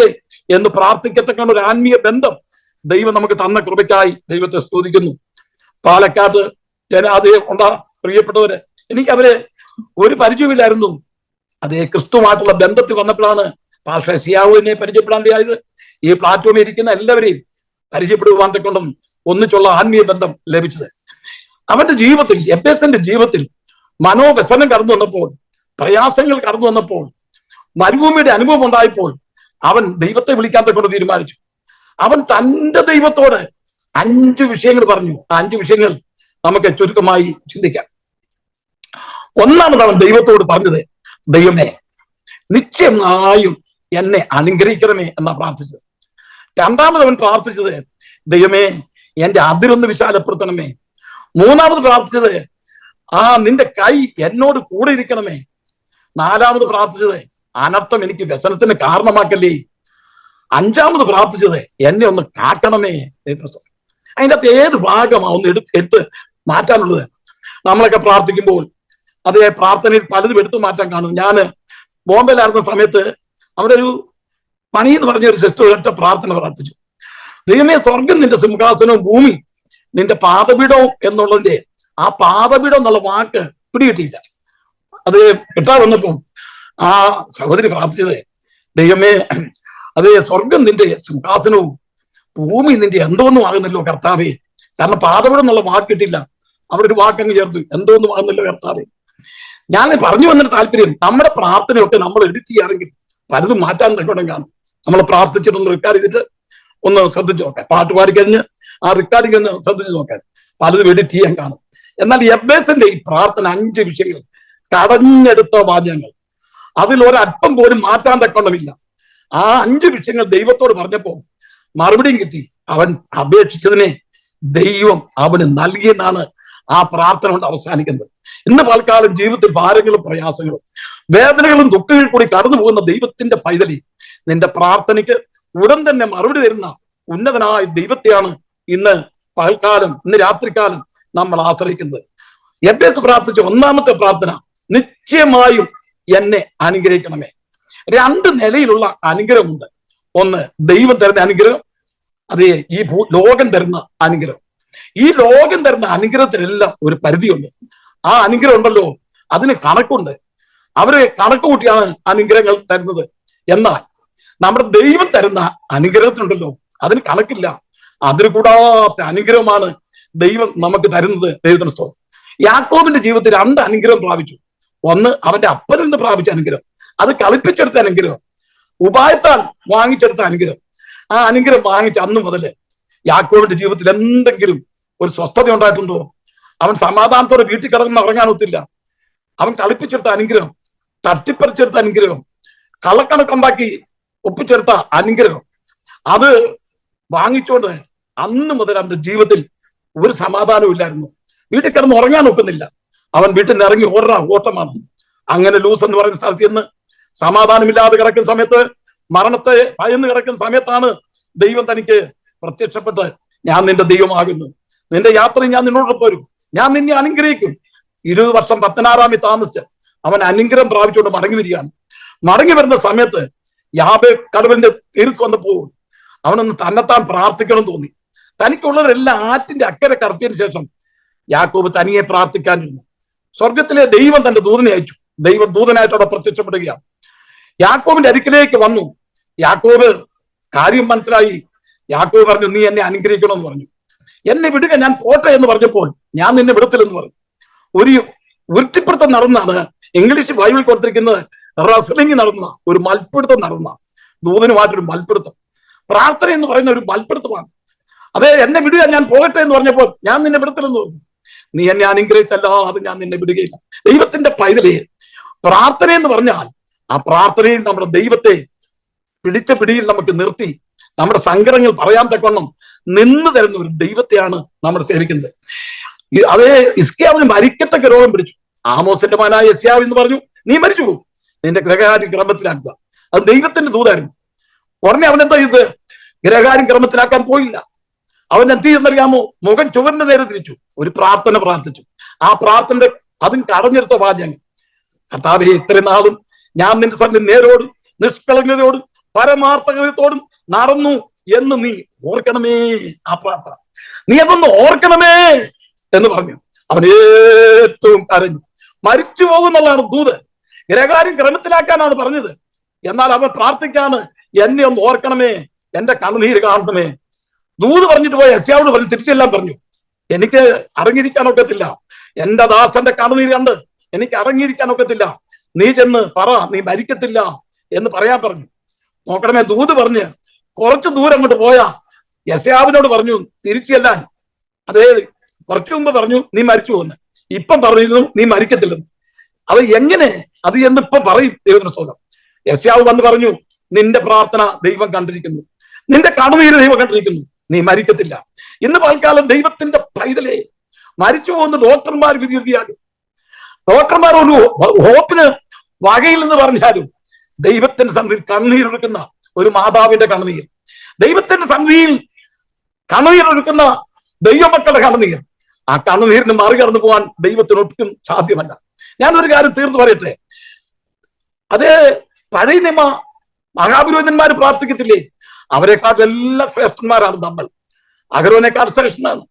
എന്ന് പ്രാർത്ഥിക്കത്തക്ക ഒരു ആത്മീയ ബന്ധം ദൈവം നമുക്ക് തന്ന കൃപയ്ക്കായി ദൈവത്തെ സ്തുതിക്കുന്നു. പാലക്കാട് ജനാധിപത്യം ഉണ്ടാ പ്രിയപ്പെട്ടവര്, എനിക്ക് അവരെ ഒരു പരിചയമില്ലായിരുന്നു. അതേ ക്രിസ്തുമായിട്ടുള്ള ബന്ധത്തിൽ വന്നപ്പോഴാണ് പാസ്റ്റർ സിയാവുവിനെ പരിചയപ്പെടാണ്ടായത്. ഈ പ്ലാറ്റ്ഫോമിൽ ഇരിക്കുന്ന എല്ലാവരെയും പരിചയപ്പെടുവാൻ തക്കൊണ്ടും ഒന്നിച്ചുള്ള ആത്മീയ ബന്ധം ലഭിച്ചത്. അവന്റെ ജീവിതത്തിൽ, എബേസിന്റെ ജീവിതത്തിൽ മനോവ്യസനം കടന്നു വന്നപ്പോൾ, പ്രയാസങ്ങൾ കടന്നു വന്നപ്പോൾ, മരുഭൂമിയുടെ അനുഭവം ഉണ്ടായപ്പോൾ അവൻ ദൈവത്തെ വിളിക്കാൻ തക്കൊണ്ട് തീരുമാനിച്ചു. അവൻ തന്റെ ദൈവത്തോട് 5 വിഷയങ്ങൾ പറഞ്ഞു. ആ 5 വിഷയങ്ങൾ നമുക്ക് ചുരുക്കമായി ചിന്തിക്കാം. ഒന്നാമത് അവൻ ദൈവത്തോട് പറഞ്ഞത്, ദൈവമേ നിശ്ചയമായും എന്നെ അനുഗ്രഹിക്കണമേ എന്നാ പ്രാർത്ഥിച്ചത്. രണ്ടാമത് അവൻ പ്രാർത്ഥിച്ചത്, ദൈവമേ എന്റെ അതിരൊന്ന് വിശാലപ്പെടുത്തണമേ. മൂന്നാമത് പ്രാർത്ഥിച്ചത്, നിന്റെ കൈ എന്നോട് കൂടെ ഇരിക്കണമേ. നാലാമത് പ്രാർത്ഥിച്ചത്, അനർത്ഥം എനിക്ക് വ്യസനത്തിന് കാരണമാക്കല്ലേ. അഞ്ചാമത് പ്രാർത്ഥിച്ചത്, എന്നെ ഒന്ന് കാക്കണമേ. അതിൻ്റെ അകത്ത് ഏത് ഭാഗമാണ് ഒന്ന് എടുത്ത് മാറ്റാനുള്ളത്? നമ്മളൊക്കെ പ്രാർത്ഥിക്കുമ്പോൾ അതേ പ്രാർത്ഥനയിൽ പലതും എടുത്തു മാറ്റാൻ കാണും. ഞാൻ ബോംബെയിലായിരുന്ന സമയത്ത് അവിടെ ഒരു മണി എന്ന് പറഞ്ഞ ഒരു സിസ്റ്റർ ഒറ്റ പ്രാർത്ഥന പ്രാർത്ഥിച്ചു. ദൈവമേ സ്വർഗം നിന്റെ സിംഹാസനവും ഭൂമി നിന്റെ പാദപീഠവും എന്നുള്ളതിന്റെ ആ പാദപീഠം എന്നുള്ള വാക്ക് പിടികിട്ടിയില്ല. അത് കിട്ടാൻ വന്നപ്പോൾ ആ സഹോദരി പ്രാർത്ഥിച്ചത്, ദൈവമേ അതേ സ്വർഗം നിന്റെ സിംഹാസനവും ഭൂമി നിന്റെ എന്തോന്നും ആകുന്നല്ലോ കർത്താവേ. കാരണം പാദപീഠം എന്നുള്ള വാക്ക് കിട്ടില്ല. അവിടെ ഒരു വാക്കങ്ങ് ചേർത്തു, എന്തോന്നും ആകുന്നല്ലോ കർത്താവേ. ഞാൻ പറഞ്ഞു വന്നൊരു താല്പര്യം, നമ്മുടെ പ്രാർത്ഥനയൊക്കെ നമ്മൾ എഡിറ്റ് ചെയ്യുകയാണെങ്കിൽ പലതും മാറ്റാൻ തക്കോണം കാണും. നമ്മൾ പ്രാർത്ഥിച്ചിട്ടൊന്ന് റെക്കോർഡ് ചെയ്തിട്ട് ഒന്ന് ശ്രദ്ധിച്ചു നോക്കാൻ, പാട്ട് പാടിക്കഴിഞ്ഞ് ആ റെക്കോർഡിംഗ് ഒന്ന് ശ്രദ്ധിച്ചു നോക്കാൻ പലതും എഡിറ്റ് ചെയ്യാൻ കാണും. എന്നാൽ എബേസിന്റെ ഈ പ്രാർത്ഥന 5 വിഷയങ്ങൾ കടഞ്ഞെടുത്ത വാദ്യങ്ങൾ, അതിൽ ഒരല്പം പോലും മാറ്റാൻ തക്കോണമില്ല. ആ 5 വിഷയങ്ങൾ ദൈവത്തോട് പറഞ്ഞപ്പോ മറുപടിയും കിട്ടി. അവൻ അപേക്ഷിച്ചതിനെ ദൈവം അവന് നൽകിയെന്നാണ് ആ പ്രാർത്ഥന കൊണ്ട് അവസാനിക്കുന്നത്. ഇന്ന് പലക്കാലം ജീവിതത്തിൽ ഭാരങ്ങളും പ്രയാസങ്ങളും വേദനകളും ദുഃഖങ്ങളിൽ കൂടി കടന്നു പോകുന്ന ദൈവത്തിന്റെ പൈതലി, നിന്റെ പ്രാർത്ഥനയ്ക്ക് ഉടൻ തന്നെ മറുപടി തരുന്ന ഉന്നതനായ ദൈവത്തെയാണ് ഇന്ന് പകൽക്കാലം, ഇന്ന് രാത്രികാലം നമ്മൾ ആശ്രയിക്കുന്നത്. എബേസ് പ്രാർത്ഥിച്ച ഒന്നാമത്തെ പ്രാർത്ഥന, നിശ്ചയമായും എന്നെ അനുഗ്രഹിക്കണമേ. 2 നിലയിലുള്ള അനുഗ്രഹമുണ്ട്. ഒന്ന് ദൈവം തരുന്ന അനുഗ്രഹം, അതേ ഈ ലോകം തരുന്ന അനുഗ്രഹം. ഈ ലോകം തരുന്ന അനുഗ്രഹത്തിനെല്ലാം ഒരു പരിധിയുണ്ട്. ആ അനുഗ്രഹം ഉണ്ടല്ലോ, അതിന് കണക്കുണ്ട്. അവര് കണക്ക് കൂട്ടിയാണ് അനുഗ്രഹങ്ങൾ തരുന്നത്. എന്നാൽ നമ്മുടെ ദൈവം തരുന്ന അനുഗ്രഹത്തിനുണ്ടല്ലോ, അതിന് കണക്കില്ല. അതിന് കൂടാത്ത അനുഗ്രഹമാണ് ദൈവം നമുക്ക് തരുന്നത്. ദൈവത്തിന് സ്തോത്രം. യാക്കോബിന്റെ ജീവിതത്തിൽ 2 അനുഗ്രഹം പ്രാപിച്ചു. ഒന്ന് അവന്റെ അപ്പനിൽ നിന്ന് പ്രാപിച്ച അനുഗ്രഹം, അത് കളിപ്പിച്ചെടുത്ത അനുഗ്രഹം, ഉപായത്താൽ വാങ്ങിച്ചെടുത്ത അനുഗ്രഹം. ആ അനുഗ്രഹം വാങ്ങിച്ച അന്ന് മുതല് യാക്കോബിന്റെ ജീവിതത്തിൽ എന്തെങ്കിലും ഒരു സ്വസ്ഥത ഉണ്ടായിട്ടുണ്ടോ? അവൻ സമാധാനത്തോടെ വീട്ടിൽ കിടന്ന് ഉറങ്ങാൻ ഒത്തില്ല. അവൻ കളിപ്പിച്ചെടുത്ത അനുഗ്രഹം, തട്ടിപ്പറിച്ചെടുത്ത അനുഗ്രഹം, കള്ളക്കണക്കുണ്ടാക്കി ഒപ്പിച്ചെടുത്ത അനുഗ്രഹം, അത് വാങ്ങിച്ചുകൊണ്ട് അന്ന് മുതൽ അവന്റെ ജീവിതത്തിൽ ഒരു സമാധാനവും ഇല്ലായിരുന്നു. വീട്ടിൽ കിടന്ന് ഉറങ്ങാൻ ഒക്കുന്നില്ല. അവൻ വീട്ടിൽ നിന്ന് ഇറങ്ങി ഓട്ടമാണ്. അങ്ങനെ ലൂസ് എന്ന് പറയുന്ന സ്ഥലത്ത് നിന്ന് സമാധാനമില്ലാതെ കിടക്കുന്ന സമയത്ത്, മരണത്തെ ഭയന്ന് കിടക്കുന്ന സമയത്താണ് ദൈവം തനിക്ക് പ്രത്യക്ഷപ്പെട്ട്, ഞാൻ നിന്റെ ദൈവമാകുന്നു, നിന്റെ യാത്രയും ഞാൻ നിന്നോട് പോരും, ഞാൻ നിന്നെ അനുഗ്രഹിക്കും. 20 വർഷം പത്തനാറാമിൽ താമസിച്ച് അവൻ അനുഗ്രഹം പ്രാപിച്ചുകൊണ്ട് മടങ്ങി വരികയാണ്. മടങ്ങി വരുന്ന സമയത്ത് യാബേ കടവിന്റെ തീർത്ത് വന്നപ്പോൾ അവനൊന്ന് തന്നെത്താൻ പ്രാർത്ഥിക്കണം തോന്നി. തനിക്കുള്ളവരെല്ലാം ആറ്റിന്റെ അക്കരെ കടത്തിയതിനു ശേഷം യാക്കോബ് തനിയെ പ്രാർത്ഥിക്കാനിരുന്നു. സ്വർഗത്തിലെ ദൈവം തന്റെ ദൂതനെ അയച്ചു. ദൈവം ദൂതനായിട്ട് അവിടെ പ്രത്യക്ഷപ്പെടുകയാണ്. യാക്കോബിന്റെ അരികിലേക്ക് വന്നു. യാക്കോബ് കാര്യം മനസ്സിലായി. യാക്കോബ് പറഞ്ഞു, നീ എന്നെ അനുഗ്രഹിക്കണമെന്ന് പറഞ്ഞു. എന്നെ വിടുക, ഞാൻ പോട്ടെ എന്ന് പറഞ്ഞപ്പോൾ, ഞാൻ നിന്നെ വിടത്തില്ലെന്ന് പറഞ്ഞു. ഒരു ഉരുട്ടിപ്പിടുത്തം നടന്നാണ് ഇംഗ്ലീഷ് ബൈബിൾ കൊടുത്തിരിക്കുന്നത്. റെസ്ലിംഗ് നടന്ന ഒരു മൽപ്പിടുത്തം നടന്ന ദൂതനുമായിട്ടൊരു മൽപ്പിടുത്തം. പ്രാർത്ഥന എന്ന് പറയുന്ന ഒരു മൽപ്പിടുത്തമാണ്. അതെ, എന്നെ വിടുക, ഞാൻ പോകട്ടെ എന്ന് പറഞ്ഞപ്പോൾ, ഞാൻ നിന്നെ വിടത്തില്ലെന്ന് പറഞ്ഞു. നീ എന്നെ അനുഗ്രഹിച്ചല്ലാതെ ഞാൻ നിന്നെ വിടുകയില്ല. ദൈവത്തിന്റെ പൈതലേ, പ്രാർത്ഥന എന്ന് പറഞ്ഞാൽ ആ പ്രാർത്ഥനയിൽ നമ്മുടെ ദൈവത്തെ പിടിച്ച പിടിയിൽ നമുക്ക് നിർത്തി നമ്മുടെ സങ്കടങ്ങൾ പറയാൻ തക്കവണ്ണം നിന്ന് തരുന്ന ഒരു ദൈവത്തെയാണ് നമ്മൾ സേവിക്കുന്നത്. അതേ ഹിസ്കിയാവിന് മരിക്കത്തക്ക രോഗം പിടിച്ചു. ആമോസിന്റെ മകനായ യെശയ്യാവ് എന്ന് പറഞ്ഞു, നീ മരിച്ചു പോകും, നിന്റെ ഗ്രഹകാര്യം ക്രമത്തിലാക്കുക. അത് ദൈവത്തിന്റെ ദൂതായിരുന്നു. ഉടനെ അവനെന്താ ചെയ്ത്? ഗ്രഹകാര്യം ക്രമത്തിലാക്കാൻ പോയില്ല. അവൻ എന്ത് ചെയ്യുന്നറിയാമോ? മുഖം ചുവരിന്റെ നേരെ തിരിച്ചു, ഒരു പ്രാർത്ഥന പ്രാർത്ഥിച്ചു. ആ പ്രാർത്ഥന അതും കടഞ്ഞെടുത്ത വാചകങ്ങൾ, കർത്താവേ, ഇത്രയും നാളും ഞാൻ നിന്റെ സന്നിധി നേരോടും നിഷ്കളങ്കതയോടും പരമാർത്ഥകത്തോടും നടന്നു എന്ന് നീ ഓർക്കണമേ. ആ പ്രാർത്ഥന നീ അതൊന്ന് ഓർക്കണമേ എന്ന് പറഞ്ഞു. അവൻ ഏറ്റവും കരഞ്ഞു. മരിച്ചു പോകുന്നുള്ളതാണ് ദൂത്. ഗ്രഹകാര്യം ക്രമത്തിലാക്കാനാണ് പറഞ്ഞത്. എന്നാൽ അവൻ പ്രാർത്ഥിക്കാണ്, എന്നെ ഒന്ന് ഓർക്കണമേ, എന്റെ കണ്ണുനീര് കാണണമേ. ദൂത് പറഞ്ഞിട്ട് പോയ യെശയ്യാവോട് പറഞ്ഞു, തിരിച്ചെല്ലാം പറഞ്ഞു, എനിക്ക് അടങ്ങിയിരിക്കാൻ ഒക്കത്തില്ല, എന്റെ ദാസന്റെ കണ്ണുനീര് കണ്ട് എനിക്ക് അടങ്ങിയിരിക്കാൻ ഒക്കത്തില്ല, നീ ചെന്ന് പറ, നീ മരിക്കത്തില്ല എന്ന് പറയാൻ പറഞ്ഞു. നോക്കണമേ, ദൂത് പറഞ്ഞ് കുറച്ചു ദൂരം അങ്ങോട്ട് പോയാ യെശയ്യാവിനോട് പറഞ്ഞു തിരിച്ചു ചെല്ലാൻ. അതേ കുറച്ചു മുമ്പ് പറഞ്ഞു നീ മരിച്ചു പോകുന്നു, ഇപ്പം പറയുന്നു നീ മരിക്കത്തില്ലെന്ന്. അത് എങ്ങനെ അത് എന്ന് ഇപ്പം പറയും ദൈവത്തിന് സ്തോത്രം. യെശയ്യാവ് വന്ന് പറഞ്ഞു, നിന്റെ പ്രാർത്ഥന ദൈവം കണ്ടിരിക്കുന്നു, നിന്റെ കണ്ണുനീര് ദൈവം കണ്ടിരിക്കുന്നു, നീ മരിക്കത്തില്ല. ഇന്ന് പൽക്കാലം ദൈവത്തിന്റെ പൈതലേ, മരിച്ചു പോകുന്ന ഡോക്ടർമാർ വിധി എഴുതിയാലും, ഡോക്ടർമാർ ഒരു ഹോപ്പിന് വകയില്ലെന്ന് പറഞ്ഞാലും, ദൈവത്തിന്റെ സന്നിധിയിൽ കണ്ണീരൊഴുക്കുന്ന ഒരു മാതാവിന്റെ കണ്ണുനീർ, ദൈവത്തിന്റെ സന്നിധിയിൽ കണ്ണുനീരൊഴുക്കുന്ന ദൈവമക്കളുടെ കണ്ണുനീർ, ആ കണ്ണുനീരിന് മറികടന്നു പോകാൻ ദൈവത്തിന് ഒട്ടും സാധ്യമല്ല. ഞാനൊരു കാര്യം തീർന്നു പറയട്ടെ. അതേ പഴയ നിയമ മഹാപുരോഹിതന്മാർ പ്രാർത്ഥിക്കത്തില്ലേ? അവരെക്കാൾ എല്ലാ ശ്രേഷ്ഠന്മാരാണ് നമ്മൾ. അഹരോനേക്കാൾ ശ്രേഷ്ഠനാണ്,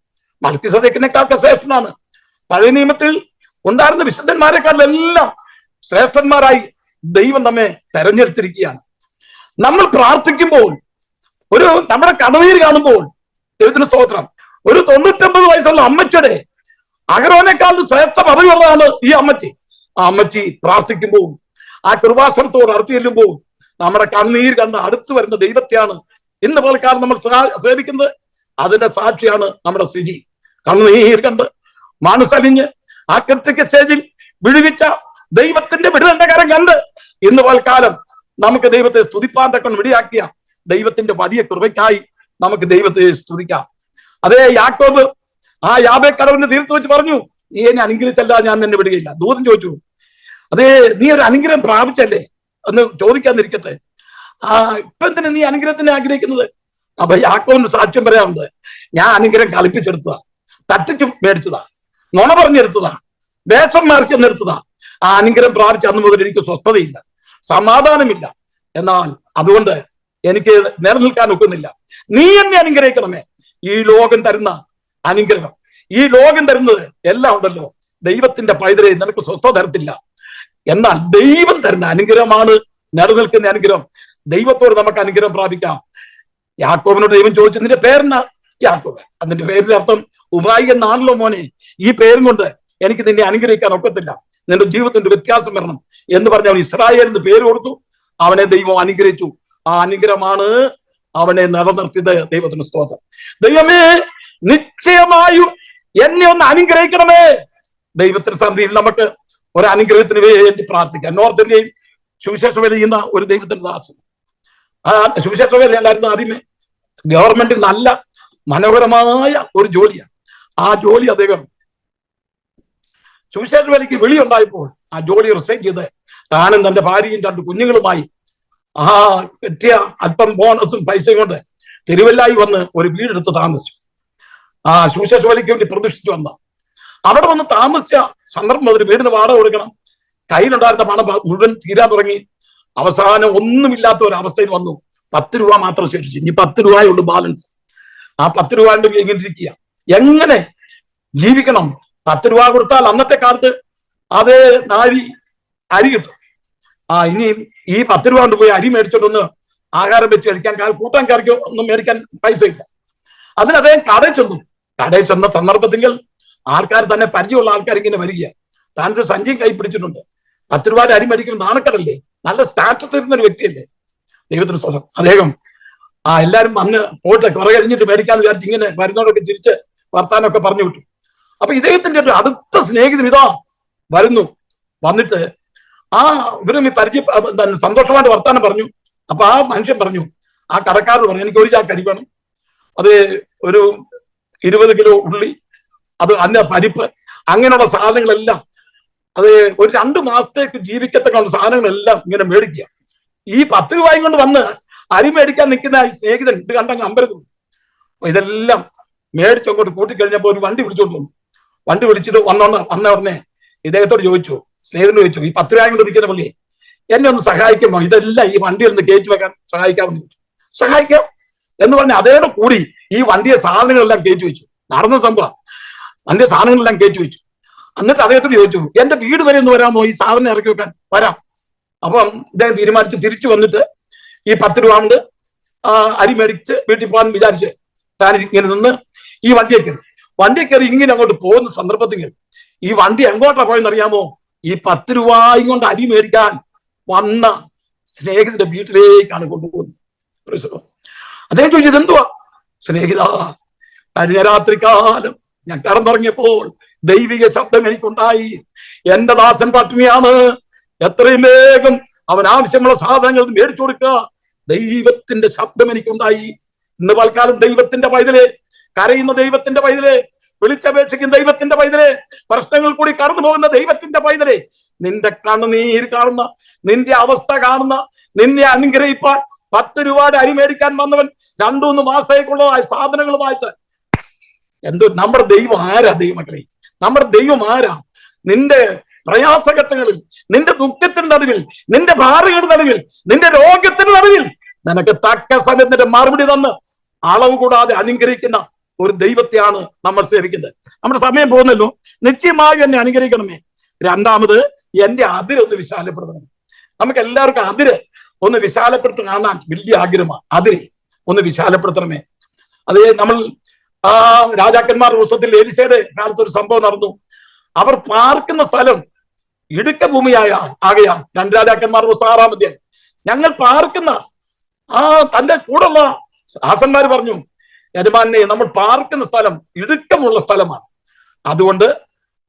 മൽക്കീസേദെക്കിനെക്കാൾ ശ്രേഷ്ഠനാണ്. പഴയ നിയമത്തിൽ ഉണ്ടായിരുന്ന വിശുദ്ധന്മാരെക്കാളെല്ലാം ശ്രേഷ്ഠന്മാരായി ദൈവം നമ്മെ തെരഞ്ഞെടുത്തിരിക്കുകയാണ്. നമ്മൾ പ്രാർത്ഥിക്കുമ്പോൾ, ഒരു നമ്മുടെ കണ്ണുനീര് കാണുമ്പോൾ ദൈവത്തിന് സ്തോത്രം, ഒരു 99 വയസ്സുള്ള അമ്മച്ചിയുടെ അഹരോനേക്കാൾ ശ്രേഷ്ഠ പദവിയുള്ളതാണ് ഈ അമ്മച്ചി. ആ അമ്മച്ചി പ്രാർത്ഥിക്കുമ്പോൾ, ആ കൃപാസനത്തോട് അടുത്ത് ചെല്ലുമ്പോൾ നമ്മുടെ കണ്ണീര് കണ്ട് അടുത്ത് വരുന്ന ദൈവത്തെയാണ് ഇന്ന് പലക്കാലം നമ്മൾ സേവിക്കുന്നത്. അതിന്റെ സാക്ഷിയാണ് നമ്മുടെ സ്ഥിതി. കണ്ണുനീർ കണ്ട് മനസ്സലിഞ്ഞ് ആ ക്രിട്ടിക്കൽ സ്റ്റേജിൽ വിടുവിച്ച ദൈവത്തിന്റെ വിടുതലിന്റെ കരം കണ്ട് ഇന്ന് പൽക്കാലം നമുക്ക് ദൈവത്തെ സ്തുതിപ്പാൻ തക്കൊണ്ട് വിടിയാക്കിയ ദൈവത്തിന്റെ വലിയ കൃപയ്ക്കായി നമുക്ക് ദൈവത്തെ സ്തുതിക്കാം. അതേ യാക്കോബ് ആ യാബേ കടവിന്റെ തീർത്ത് വെച്ച് പറഞ്ഞു, നീ എന്നെ അനുഗ്രഹിച്ചല്ല ഞാൻ നിന്നെ വിടുകയില്ല. ദൂതൻ ചോദിച്ചു, അതേ നീ ഒരു അനുഗ്രഹം പ്രാപിച്ചല്ലേ എന്ന് ചോദിക്കാതിരിക്കട്ടെ, ഇപ്പൊ എന്തിനാ നീ അനുഗ്രഹത്തിനെ ആഗ്രഹിക്കുന്നത്? അപ്പൊ യാക്കോബിന് സാക്ഷ്യം പറയാറുണ്ട്, ഞാൻ അനുഗ്രഹം കളിപ്പിച്ചെടുത്തതാ, തട്ടിച്ചു മേടിച്ചതാ, നുണ പറഞ്ഞെടുത്തതാ, വേഷം മറിച്ചെന്നെടുത്തതാ. ആ അനുഗ്രഹം പ്രാപിച്ച അന്ന് മുതൽ എനിക്ക് സ്വസ്ഥതയില്ല, സമാധാനമില്ല. എന്നാൽ അതുകൊണ്ട് എനിക്ക് നിലനിൽക്കാൻ ഒക്കുന്നില്ല. നീ എന്നെ അനുഗ്രഹിക്കണമേ. ഈ ലോകം തരുന്ന അനുഗ്രഹം, ഈ ലോകം തരുന്നത് എല്ലാം ഉണ്ടല്ലോ, ദൈവത്തിന്റെ പൈതലെ നിനക്ക് സ്വസ്ഥത തരത്തില്ല. എന്നാൽ ദൈവം തരുന്ന അനുഗ്രഹമാണ് നിലനിൽക്കുന്ന അനുഗ്രഹം. ദൈവത്തോട് നമുക്ക് അനുഗ്രഹം പ്രാപിക്കാം. യാക്കോബിനോട് ദൈവം ചോദിച്ചു, നിന്റെ പേരെന്നാ? യാക്കോബ്. അതിന്റെ പേരിന്റെ അർത്ഥം ഉപായി എന്നാണല്ലോ മോനെ. ഈ പേരും കൊണ്ട് എനിക്ക് നിന്നെ അനുഗ്രഹിക്കാൻ ഒക്കത്തില്ല, നിന്റെ ജീവിതത്തിന്റെ വ്യത്യാസം വരണം എന്ന് പറഞ്ഞ് അവൻ ഇസ്രായേൽ എന്ന് പേര് കൊടുത്തു. അവനെ ദൈവം അനുഗ്രഹിച്ചു. ആ അനുഗ്രഹമാണ് അവനെ നിലനിർത്തിയത്. ദൈവത്തിന് സ്തോത്രം. ദൈവമേ, നിശ്ചയമായും എന്നെ ഒന്ന് അനുഗ്രഹിക്കണമേ. ദൈവത്തിന്റെ സന്നിധിയിൽ നമുക്ക് ഒരു അനുഗ്രഹത്തിന് വേണ്ടി പ്രാർത്ഥിക്കാം. നോർത്ത് ഇന്ത്യയിൽ സുവിശേഷ വേല ചെയ്യുന്ന ഒരു ദൈവത്തിന്റെ ദാസൻ, ആ സുവിശേഷ വേലയല്ലായിരുന്നു ആദ്യമേ, ഗവൺമെന്റിൽ നല്ല മനോഹരമായ ഒരു ജോലിയാണ്. ആ ജോലി അദ്ദേഹം സുവിശേഷ വേലയ്ക്ക് വെളിയുണ്ടായപ്പോൾ ആ ജോലി റിസൈൻ ചെയ്ത് താനും തന്റെ ഭാര്യയും 2 കുഞ്ഞുങ്ങളുമായി ആ കിട്ടിയ അല്പം ബോണസും പൈസയും കൊണ്ട് തിരുവല്ലായി വന്ന് ഒരു വീടെടുത്ത് താമസിച്ചു. ആ സുവിശേഷ വേലയ്ക്ക് വേണ്ടി പ്രതിഷ്ഠിച്ചു വന്ന അവിടെ വന്ന് താമസിച്ച സന്ദർഭം മുതൽ വീടിന് വാടക കൊടുക്കണം, കയ്യിലുണ്ടായിരുന്ന പണം മുഴുവൻ തീരാൻ തുടങ്ങി. അവസാനം ഒന്നുമില്ലാത്ത ഒരു അവസ്ഥയിൽ വന്നു. 10 രൂപ മാത്രം ശേഷിച്ചു. ഇനി 10 രൂപയുള്ളൂ ബാലൻസ്. ആ 10 രൂപ ഇങ്ങനെ ഇരിക്കുക. എങ്ങനെ ജീവിക്കണം? 10 രൂപ കൊടുത്താൽ അന്നത്തെ കാലത്ത് അതേ നാഴി അരി കിട്ടും. ഇനി ഈ 10 രൂപ കൊണ്ട് പോയി അരി മേടിച്ചോണ്ടൊന്ന് ആഹാരം വെച്ച് കഴിക്കാൻ, കൂട്ടാൻ കറിക്കോ ഒന്നും മേടിക്കാൻ പൈസ ഇല്ല. അതിന് അദ്ദേഹം കടയിൽ ചെന്ന സന്ദർഭത്തിൽ ആൾക്കാർ തന്നെ പരിചയമുള്ള ആൾക്കാർ ഇങ്ങനെ വരിക. താനൊരു സഞ്ചിയും കൈ പിടിച്ചിട്ടുണ്ട്. 10 രൂപയുടെ അരി മേടിക്കുമ്പോൾ നാണക്കടല്ലേ, നല്ല സ്റ്റാറ്റസ് തരുന്ന ഒരു വ്യക്തിയല്ലേ. ദൈവത്തിന് സ്വന്തം അദ്ദേഹം എല്ലാരും അന്ന് പോയിട്ട് കുറെ കഴിഞ്ഞിട്ട് മേടിക്കാന്ന് വിചാരിച്ച് ഇങ്ങനെ വരുന്നവരൊക്കെ ചിരിച്ച് വർത്താനമൊക്കെ പറഞ്ഞു വിട്ടു. അപ്പൊ ഇദ്ദേഹത്തിന്റെ ഒരു അടുത്ത സ്നേഹിതൻ ഇതാ വരുന്നു. വന്നിട്ട് ആ ഇവരും സന്തോഷമായിട്ട് വർത്താനം പറഞ്ഞു. അപ്പൊ ആ മനുഷ്യൻ പറഞ്ഞു, ആ കടക്കാരോട് പറഞ്ഞു, എനിക്ക് ഒരു ചാക്ക് അരി വേണം, അത് ഒരു 20 കിലോ ഉള്ളി, അത് അന്ന പരിപ്പ്, അങ്ങനെയുള്ള സാധനങ്ങളെല്ലാം, അത് ഒരു 2 മാസത്തേക്ക് ജീവിക്കത്തക്കുള്ള സാധനങ്ങളെല്ലാം ഇങ്ങനെ മേടിക്കുക. ഈ 10 രൂപയും കൊണ്ട് വന്ന് അരി മേടിക്കാൻ നിൽക്കുന്ന ആ സ്നേഹിതൻ ഇത് കണ്ടങ്ങ് അമ്പരന്നു. അപ്പൊ ഇതെല്ലാം മേടിച്ച് അങ്ങോട്ട് കൂട്ടിക്കഴിഞ്ഞപ്പോ ഒരു വണ്ടി വിളിച്ചോണ്ട് വന്നു. വണ്ടി വിളിച്ചിട്ട് വന്ന ഉടനെ ഇദ്ദേഹത്തോട് ചോദിച്ചു, സ്നേഹിതനോട് ചോദിച്ചു, ഈ 10 രൂപയും കൊണ്ട് നിൽക്കുന്ന പള്ളിയെ എന്നെ ഒന്ന് സഹായിക്കുമോ, ഇതെല്ലാം ഈ വണ്ടിയിൽ നിന്ന് കയറ്റി വെക്കാൻ സഹായിക്കാമെന്ന് ചോദിച്ചു. സഹായിക്കാം എന്ന് പറഞ്ഞ അതേടെ കൂടി ഈ വണ്ടിയെ സാധനങ്ങളെല്ലാം കയറ്റി വെച്ചു. നടന്ന സംഭവം, വണ്ടിയെ സാധനങ്ങളെല്ലാം കയറ്റി വെച്ചു. എന്നിട്ട് അദ്ദേഹത്തോട് ചോദിച്ചു, എന്റെ വീട് വരെ ഒന്ന് വരാമോ, ഈ സാധനം ഇറക്കി വെക്കാൻ? വരാം. അപ്പം ഇദ്ദേഹം തീരുമാനിച്ച് തിരിച്ചു വന്നിട്ട് ഈ 10 രൂപ കൊണ്ട് അരി മേടിച്ച് വീട്ടിൽ പോകാൻ വിചാരിച്ച് താൻ ഇങ്ങനെ നിന്ന് ഈ വണ്ടിയെ കയറി ഇങ്ങനെ അങ്ങോട്ട് പോകുന്ന സന്ദർഭത്തിൽ ഈ വണ്ടി എങ്ങോട്ടാ പോയെന്ന് അറിയാമോ? ഈ 10 രൂപയും കൊണ്ട് അരി മേടിക്കാൻ വന്ന സ്നേഹിതന്റെ വീട്ടിലേക്കാണ് കൊണ്ടുപോകുന്നത്. അദ്ദേഹം ചോദിച്ചത് എന്തുവാ? സ്നേഹിത, കഴിഞ്ഞ രാത്രി കാലം ഞാൻ കടന്നുറങ്ങിയപ്പോൾ ദൈവിക ശബ്ദം എനിക്കുണ്ടായി. എന്റെ ദാസൻ പട്ടിണിയാണ്, എത്രയും വേഗം അവൻ ആവശ്യമുള്ള സാധനങ്ങൾ മേടിച്ചു കൊടുക്കുക. ദൈവത്തിന്റെ ശബ്ദം എനിക്കുണ്ടായി. ഇന്ന് പൽക്കാലം ദൈവത്തിന്റെ പൈതലെ, കരയുന്ന ദൈവത്തിന്റെ പൈതലെ, വിളിച്ചപേക്ഷിക്കുന്ന ദൈവത്തിന്റെ പൈതലെ, പ്രശ്നങ്ങൾ കൂടി കടന്നു പോകുന്ന ദൈവത്തിന്റെ പൈതലെ, നിന്റെ കണ്ണുനീര് കാണുന്ന, നിന്റെ അവസ്ഥ കാണുന്ന, നിന്നെ അനുഗ്രഹിപ്പാൻ 10 രൂപയുടെ അരി മേടിക്കാൻ വന്നവൻ 2-3 മാസത്തേക്കുള്ളതായ സാധനങ്ങളുമായിട്ട് നമ്മുടെ ദൈവം ആരാ? ദൈവമക്കളെ, നമ്മുടെ ദൈവം ആരാ? നിന്റെ പ്രയാസഘട്ടങ്ങളിൽ, നിന്റെ ദുഃഖത്തിന്റെ നടുവിൽ, നിന്റെ ഭാരങ്ങളുടെ നടുവിൽ, നിന്റെ രോഗത്തിന്റെ നടുവിൽ നിനക്ക് തക്ക സമയത്തിന്റെ മറുപടി തന്ന് അളവ് കൂടാതെ അനുഗ്രഹിക്കുന്ന ഒരു ദൈവത്തെയാണ് നമ്മൾ സേവിക്കുന്നത്. നമ്മുടെ സമയം പോകുന്നല്ലോ, നിശ്ചയമായും എന്നെ അനുഗ്രഹിക്കണമേ. രണ്ടാമത്, എന്റെ അതിരൊന്ന് വിശാലപ്പെടുത്തണം. നമുക്ക് എല്ലാവർക്കും അതിര് ഒന്ന് വിശാലപ്പെടുത്തി കാണാൻ വലിയ ആഗ്രഹമാണ്. അതിരെ ഒന്ന് വിശാലപ്പെടുത്തണമേ. അത് നമ്മൾ രാജാക്കന്മാരുടെ പുസ്തകത്തിൽ എലീശയുടെ കാലത്ത് ഒരു സംഭവം നടന്നു. അവർ പാർക്കുന്ന സ്ഥലം ഇടുക്ക ആകയാൽ 2 രാജാക്കന്മാരുടെ പുസ്തകം 6-ാം അധ്യായം. ഞങ്ങൾ പാർക്കുന്ന തന്റെ കൂടെയുള്ള ദാസന്മാർ പറഞ്ഞു, യജമാനെ, നമ്മൾ പാർക്കുന്ന സ്ഥലം ഇടുക്കമുള്ള സ്ഥലമാണ്, അതുകൊണ്ട്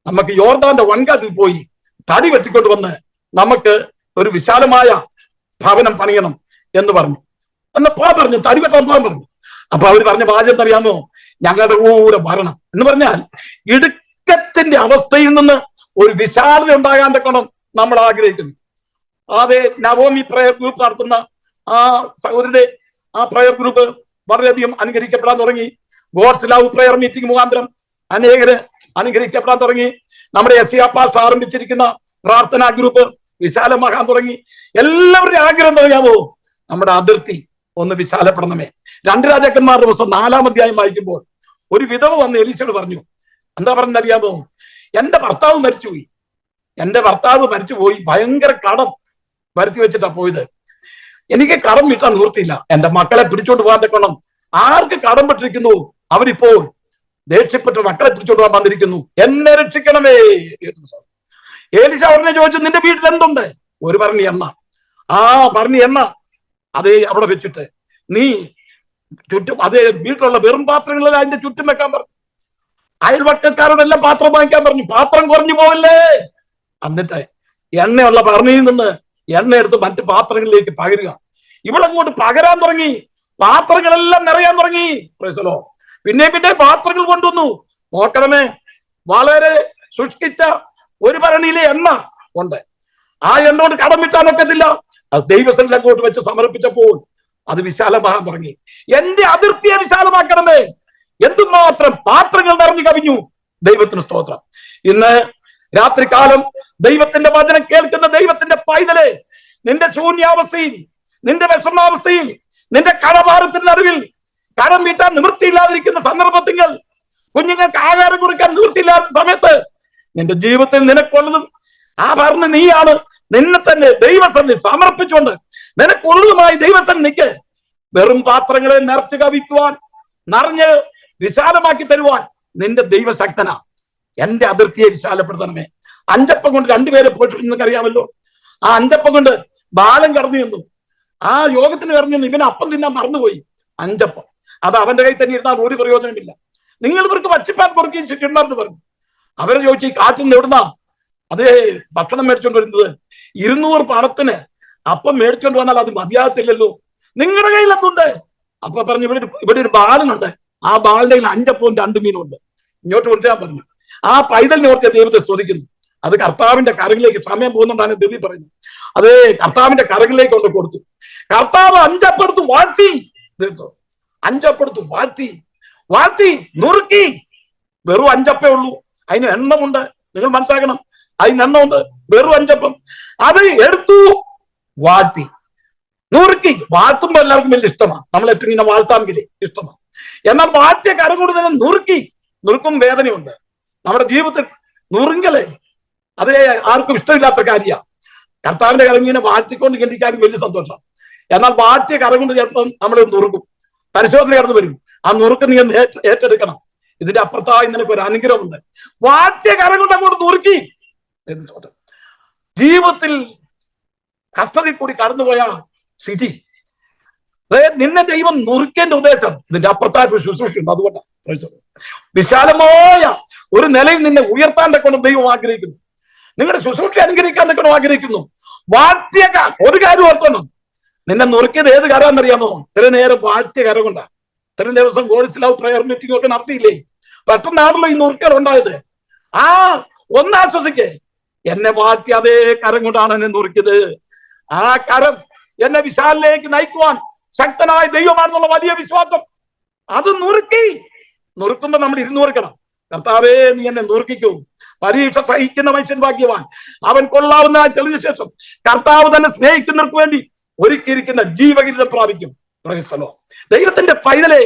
നമുക്ക് യോർദാന്റെ വൻകാട്ടിൽ പോയി തടി വെട്ടിക്കൊണ്ട് വന്ന് നമുക്ക് ഒരു വിശാലമായ ഭവനം പണിയണം എന്ന് പറഞ്ഞു. പറഞ്ഞു തടി വെട്ടാൻ പോകാൻ പറഞ്ഞു. അപ്പൊ അവർ പറഞ്ഞ വാചകം അറിയാമോ? ഞങ്ങളുടെ കൂടെ വരണം എന്ന് പറഞ്ഞാൽ ഇടുക്കത്തിന്റെ അവസ്ഥയിൽ നിന്ന് ഒരു വിശാലത ഉണ്ടാകാൻ തക്കണം നമ്മൾ ആഗ്രഹിക്കുന്നു. അതെ, നവോമി പ്രയർ ഗ്രൂപ്പ് നടത്തുന്ന ആ സഹോദരന്റെ ആ പ്രയർ ഗ്രൂപ്പ് വളരെയധികം അനുഗ്രഹിക്കപ്പെടാൻ തുടങ്ങി. ഗോഡ്സ് ലവ് പ്രയർ മീറ്റിംഗ് മുഖാന്തരം അനേകര് അനുഗ്രഹിക്കപ്പെടാൻ തുടങ്ങി. നമ്മുടെ പാസ്റ്റർ ആരംഭിച്ചിരിക്കുന്ന പ്രാർത്ഥനാ ഗ്രൂപ്പ് വിശാലമാകാൻ തുടങ്ങി. എല്ലാവരുടെയും ആഗ്രഹം പറയാമോ? നമ്മുടെ അതിർത്തി ഒന്ന് വിശാലപ്പെടണമേ. 2 രാജാക്കന്മാരുടെ പുസ്തകം 4-ാം അധ്യായം വായിക്കുമ്പോൾ ഒരു വിധവ വന്ന് എലീശയോട് പറഞ്ഞു, എന്താ പറഞ്ഞറിയാമോ? എന്റെ ഭർത്താവ് മരിച്ചുപോയി, ഭയങ്കര കടം വരുത്തി വെച്ചിട്ടാ പോയത്. എനിക്ക് കടം വീട്ടാൻ നിവൃത്തിയില്ല. എന്റെ മക്കളെ പിടിച്ചോണ്ട് പോകാൻ തക്കണം. ആർക്ക് കടം പെട്ടിരിക്കുന്നു അവരിപ്പോൾ ദേഷ്യപ്പെട്ട് മക്കളെ പിടിച്ചോണ്ട് പോകാൻ വന്നിരിക്കുന്നു, എന്നെ രക്ഷിക്കണമേ. എലീശ ഉടനെ ചോദിച്ചു, നിന്റെ വീട്ടിൽ എന്തുണ്ട്? ഒരു ഭരണി എണ്ണ. ഭരണി എണ്ണ അതേ അവിടെ വെച്ചിട്ട് നീ ചുറ്റും അതേ വീട്ടിലുള്ള വെറും പാത്രങ്ങളെല്ലാം അതിന്റെ ചുറ്റും വെക്കാൻ പറഞ്ഞു. അയൽവക്കക്കാരോടെല്ലാം പാത്രം വാങ്ങിക്കാൻ പറഞ്ഞു. പാത്രം കുറഞ്ഞു പോവല്ലേ. എന്നിട്ട് എണ്ണയുള്ള ഭരണിയിൽ നിന്ന് എണ്ണ എടുത്ത് മറ്റു പാത്രങ്ങളിലേക്ക് പകരുക. ഇവളങ്ങോട്ട് പകരാൻ തുടങ്ങി. പാത്രങ്ങളെല്ലാം നിറയാൻ തുടങ്ങി. പിന്നെ പാത്രങ്ങൾ കൊണ്ടുവന്നു. നോക്കണമേ, വളരെ ശുഷ്കിച്ച ഒരു ഭരണിയിലെ എണ്ണ ഉണ്ട്. ആ എണ്ണ കൊണ്ട് കടം വിട്ടാനൊക്കത്തില്ല. അത് ദൈവസ്ഥലിൽ അങ്ങോട്ട് വെച്ച് സമർപ്പിച്ചപ്പോൾ അത് വിശാലമാകാൻ തുടങ്ങി. എന്റെ അതിർത്തിയെ വിശാലമാക്കണമേ. എന്തുമാത്രം പാത്രങ്ങൾ നിറഞ്ഞു കവിഞ്ഞു. ദൈവത്തിന് സ്തോത്രം. ഇന്ന് രാത്രികാലം ദൈവത്തിന്റെ വചനം കേൾക്കുന്ന ദൈവത്തിന്റെ പൈതലെ, നിന്റെ ശൂന്യാവസ്ഥയിൽ, നിന്റെ വിഷമാവസ്ഥയിൽ, നിന്റെ കടഭാരത്തിന്റെ നടുവിൽ കടം വീട്ടാൻ നിവൃത്തിയില്ലാതിരിക്കുന്ന സന്ദർഭത്തിൽ, കുഞ്ഞുങ്ങൾക്ക് ആഹാരം കൊടുക്കാൻ നിവൃത്തിയില്ലാത്ത സമയത്ത് നിന്റെ ജീവിതത്തിൽ നിനക്കുള്ളതും ആ ഭരണം നീയാണ്. നിന്നെ തന്നെ ദൈവസന്നിധി സമർപ്പിച്ചുകൊണ്ട് നിനക്കുള്ളതുമായി ദൈവസന്നിധി നിൽക്ക്. വെറും പാത്രങ്ങളെ നിറച്ചു കവിക്കുവാൻ, നിറഞ്ഞ് വിശാലമാക്കി തരുവാൻ നിന്റെ ദൈവശക്തനാ. എന്റെ അതിർത്തിയെ വിശാലപ്പെടുത്തണമേ. 5 അപ്പം കൊണ്ട് 2 പേരെ പോയിട്ട് നിങ്ങൾക്ക് അറിയാമല്ലോ. ആ 5 അപ്പം കൊണ്ട് ബാലൻ കടന്നു ചെന്നു. ആ യോഗത്തിന് കടന്നു ചെന്നു. ഇവന് അപ്പം തിന്നാൻ മറന്നുപോയി. 5 അപ്പം അത് അവന്റെ കയ്യിൽ തന്നെ ഇരുന്നാൽ ഒരു പ്രയോജനമില്ല. നിങ്ങൾ ഇവർക്ക് വച്ചിപ്പാൻ കൊടുക്കുകയും ചുറ്റുണ്ടാർന്ന് പറഞ്ഞു. അവരെ ചോദിച്ചു, ഈ കാറ്റിൽ എവിടുന്നാ അതേ ഭക്ഷണം മേടിച്ചോണ്ട് വരുന്നത്? 200 പണത്തിന് അപ്പം മേടിച്ചോണ്ട് വന്നാൽ അത് മതിയാകത്തില്ലല്ലോ, നിങ്ങളുടെ കയ്യിൽ എന്തുണ്ട്? അപ്പൊ പറഞ്ഞു, ഇവിടെ ഒരു ബാലനുണ്ട്, ആ ബാലിന്റെ കയ്യിൽ 5 അപ്പവും 2 മീനും ഉണ്ട്, ഇങ്ങോട്ട് കൊണ്ടുവരാൻ പറഞ്ഞു. ആ പൈതലിനെ ഓർത്ത് ദൈവത്തെ സ്തുതിക്കുന്നു. അത് കർത്താവിന്റെ കരങ്ങളിലേക്ക്, സമയം പോകുന്നുണ്ടാണ് ദിവ്യ പറയുന്നത്, അതേ കർത്താവിന്റെ കരങ്ങളിലേക്ക് കൊണ്ട് കൊടുത്തു. കർത്താവ് 5 അപ്പം എടുത്ത് വാഴ്ത്തി, 5 അപ്പം എടുത്ത് വാഴ്ത്തി നുറുക്കി. വെറും 5 അപ്പേ ഉള്ളൂ, അതിന് എണ്ണമുണ്ട്, നിങ്ങൾ മനസ്സിലാക്കണം, അതിന് എണ്ണമുണ്ട്. വെറും 5 അപ്പം അത് എടുത്തു വാഴ്ത്തി നുറുക്കി. വാഴ്ത്തുമ്പോ എല്ലാവർക്കും വലിയ ഇഷ്ടമാണ്, നമ്മളെപ്പോഴും ഇങ്ങനെ വാഴ്ത്താമെങ്കിലേ ഇഷ്ടമാണ്. എന്നാൽ വാഴ്ത്തിയ കരം കൊണ്ട് തന്നെ നുറുക്കും വേദനയുണ്ട് നമ്മുടെ ജീവിതത്തിൽ. നുറുങ്ങലേ അതേ ആർക്കും ഇഷ്ടമില്ലാത്ത കാര്യമാണ്. കർത്താവിന്റെ കരം ഇങ്ങനെ വാഴ്ത്തിക്കൊണ്ട് ചിന്തിക്കാനും വലിയ സന്തോഷം. എന്നാൽ വാഴ്ത്തിയ കരം കൊണ്ട് ചിലപ്പം നമ്മൾ നുറുക്കും, പരിശോധന കടന്നു വരും. ആ നുറുക്ക് നീ ഏറ്റെടുക്കണം. ഇതിന്റെ അപ്പുറത്തായി നിനക്ക് ഒരു അനുഗ്രഹമുണ്ട്. വാഴ്ത്തിയ കരം കൊണ്ട് അങ്ങോട്ട് നുറുക്കി. ജീവിതത്തിൽ കഷ്ടതയിൽ കൂടി കടന്നുപോയ സ്ഥിതി, നിന്നെ ദൈവം നുറുക്കേണ്ട ഉദ്ദേശം ഇതിന്റെ അപ്പുറത്തായിട്ട് ശുശ്രൂഷയുണ്ട്. അതുകൊണ്ടാണ് വിശാലമായ ഒരു നിലയിൽ നിന്നെ ഉയർത്താൻ കൊണ്ട് ദൈവം ആഗ്രഹിക്കുന്നു. നിങ്ങളുടെ ശുശ്രൂഷ അനുഗ്രഹിക്കാൻ കൊണ്ട് ആഗ്രഹിക്കുന്നു. വാഴ്ത്തിയ ഒരു കാര്യം ഓർത്തണം, നിന്നെ നുറുക്കിയത് ഏത് കരമെന്നറിയാമോ? ഇത്ര നേരം വാഴ്ത്തിയ കരം കൊണ്ടാണ്. ഇത്രയും ദിവസം ഗോഡ്സ് ലവ് പ്രയർ മീറ്റിംഗ് ഒക്കെ നടത്തിയില്ലേ? പെട്ടെന്നാണല്ലോ ഈ നുറുക്കൽ ഉണ്ടായത്. ആ ഒന്നാശ്വസിക്കേ, എന്നെ വാഴ്ത്തി അതേ കരം കൊണ്ടാണ് എന്നെ നുറുക്കിയത്. ആ കരം എന്നെ വിശാലിലേക്ക് നയിക്കുവാൻ ശക്തനായ ദൈവമാണെന്നുള്ള വലിയ വിശ്വാസം അത് നുറുക്കുമ്പോ നമ്മൾ ഇരുന്നുറുക്കണം. കർത്താവേ, നീ എന്നെ നുറുക്കിക്കൂ. പരീക്ഷ സഹിക്കുന്ന മനുഷ്യൻ ഭാഗ്യവാൻ, അവൻ കൊള്ളാവുന്ന തെളിഞ്ഞ ശേഷം കർത്താവ് തന്നെ സ്നേഹിക്കുന്നവർക്ക് വേണ്ടി ഒരുക്കിയിരിക്കുന്ന ജീവകിരീടം പ്രാപിക്കും. ദൈവത്തിന്റെ പൈതലേ,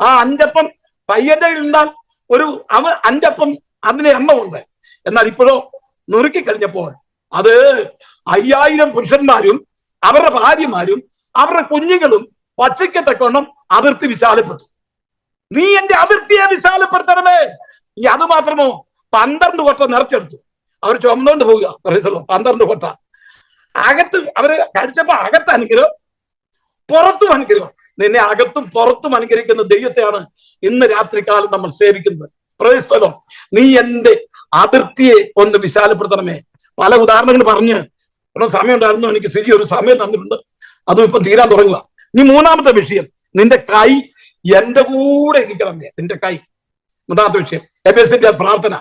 ആ 5 അപ്പം പയ്യന്റെ നിന്നാൽ ഒരു 5 അപ്പം അതിന് എണ്ണമുണ്ട്. എന്നാൽ ഇപ്പോഴോ നുറുക്കി കഴിഞ്ഞപ്പോൾ അത് 5000 പുരുഷന്മാരും അവരുടെ ഭാര്യമാരും അവരുടെ കുഞ്ഞുങ്ങളും ഭക്ഷിക്കത്തക്കവണ്ണം അതിർത്തി വിശാലപ്പെട്ടു. നീ എന്റെ അതിർത്തിയെ വിശാലപ്പെടുത്തണമേ. ഈ അത് മാത്രമോ, 12 കൊട്ട നിറച്ചെടുത്തു. അവർ ചുമന്നുകൊണ്ട് പോവുക. 12 കൊട്ട അകത്ത് അവര് കഴിച്ചപ്പോ അകത്ത് അനുഗ്രഹം, പുറത്തും അനുഗ്രഹം. നിന്നെ അകത്തും പുറത്തും അനുഗ്രഹിക്കുന്ന ദൈവത്തെയാണ് ഇന്ന് രാത്രികാലം നമ്മൾ സേവിക്കുന്നത്. പ്രേസ്തലോ, നീ എന്റെ അതിർത്തിയെ ഒന്ന് വിശാലപ്പെടുത്തണമേ. പല ഉദാഹരണങ്ങൾ പറഞ്ഞ് സമയം ഉണ്ടായിരുന്നു, എനിക്ക് ശരി ഒരു സമയം തന്നിട്ടുണ്ട്, അതും ഇപ്പം തീരാൻ തുടങ്ങുക. ഇനി 3ാമത്തെ വിഷയം, നിന്റെ കൈ എന്റെ കൂടെ ഇരിക്കണമേ. നിന്റെ കൈ 3ാമത്തെ വിഷയം, എഫെസ്യരുടെ പ്രാർത്ഥന.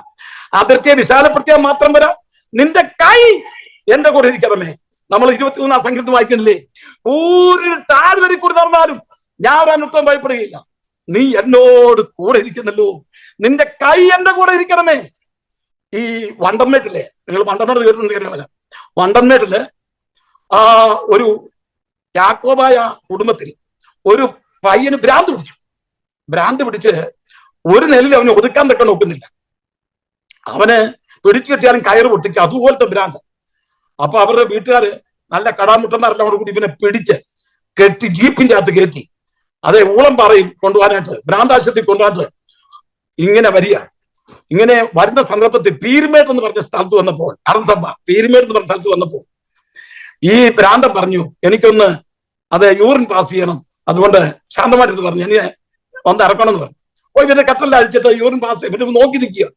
അതിർത്തിയെ വിശാലപ്പെടുത്തിയാൽ മാത്രം വരാം, നിന്റെ കൈ എന്റെ കൂടെ ഇരിക്കണമേ. നമ്മൾ 23ാം സംഘത്തിൽ വായിക്കുന്നില്ലേ, ഒരു താഴ്വരി കൂടി നടന്നാലും ഞാൻ ഒരു അനർത്ഥം ഭയപ്പെടുകയില്ല, നീ എന്നോട് കൂടെ ഇരിക്കുന്നല്ലോ, നിന്റെ കൈ എന്റെ കൂടെ ഇരിക്കണമേ. ഈ വണ്ടൻമേട്ടില്ലേ, നിങ്ങൾ വണ്ടൻമേട്ട് കേട്ടിട്ടുണ്ടെങ്കിൽ വണ്ടൻമേട്ടില് ഒരു യാക്കോബായ കുടുംബത്തിൽ ഒരു പയ്യന് ഭ്രാന്ത് പിടിച്ച് ഒരു നിലയിൽ അവനെ ഒതുക്കാൻ തക്ക നോക്കുന്നില്ല. അവന് പിടിച്ചു കെട്ടിയാലും കയറ് പൊട്ടിക്കുക, അതുപോലത്തെ ഭ്രാന്ത്. അപ്പൊ അവരുടെ വീട്ടുകാര് നല്ല കടാമുട്ടന്മാരെല്ലാം കൂടി ഇവനെ പിടിച്ച് കെട്ടി ജീപ്പിന്റെ അകത്ത് കയറ്റി അതേ ഊളം പറയും കൊണ്ടുപോകാനായിട്ട്, ഭ്രാന്താശുപത്രി കൊണ്ടുപോകാനായിട്ട് ഇങ്ങനെ വരിക. ഇങ്ങനെ വരുന്ന സന്ദർഭത്തിൽ പീരുമേട്ട് എന്ന് പറഞ്ഞ സ്ഥലത്ത് വന്നപ്പോൾ, അറൻസഭ പീരുമേട്ട് എന്ന് പറഞ്ഞ സ്ഥലത്ത് വന്നപ്പോൾ ഈ ഭ്രാന്തൻ പറഞ്ഞു, എനിക്കൊന്ന് യൂറിൻ പാസ് ചെയ്യണം, അതുകൊണ്ട് ശാന്തമായിട്ട് പറഞ്ഞു എന്നെ ഒന്ന് ഇറക്കണം എന്ന് പറഞ്ഞു. ഓ, ഇവന്റെ കെട്ടെല്ലാം അഴിച്ചിട്ട് യൂറിൻ പാസ് ഇവന് നോക്കി നിൽക്കുക.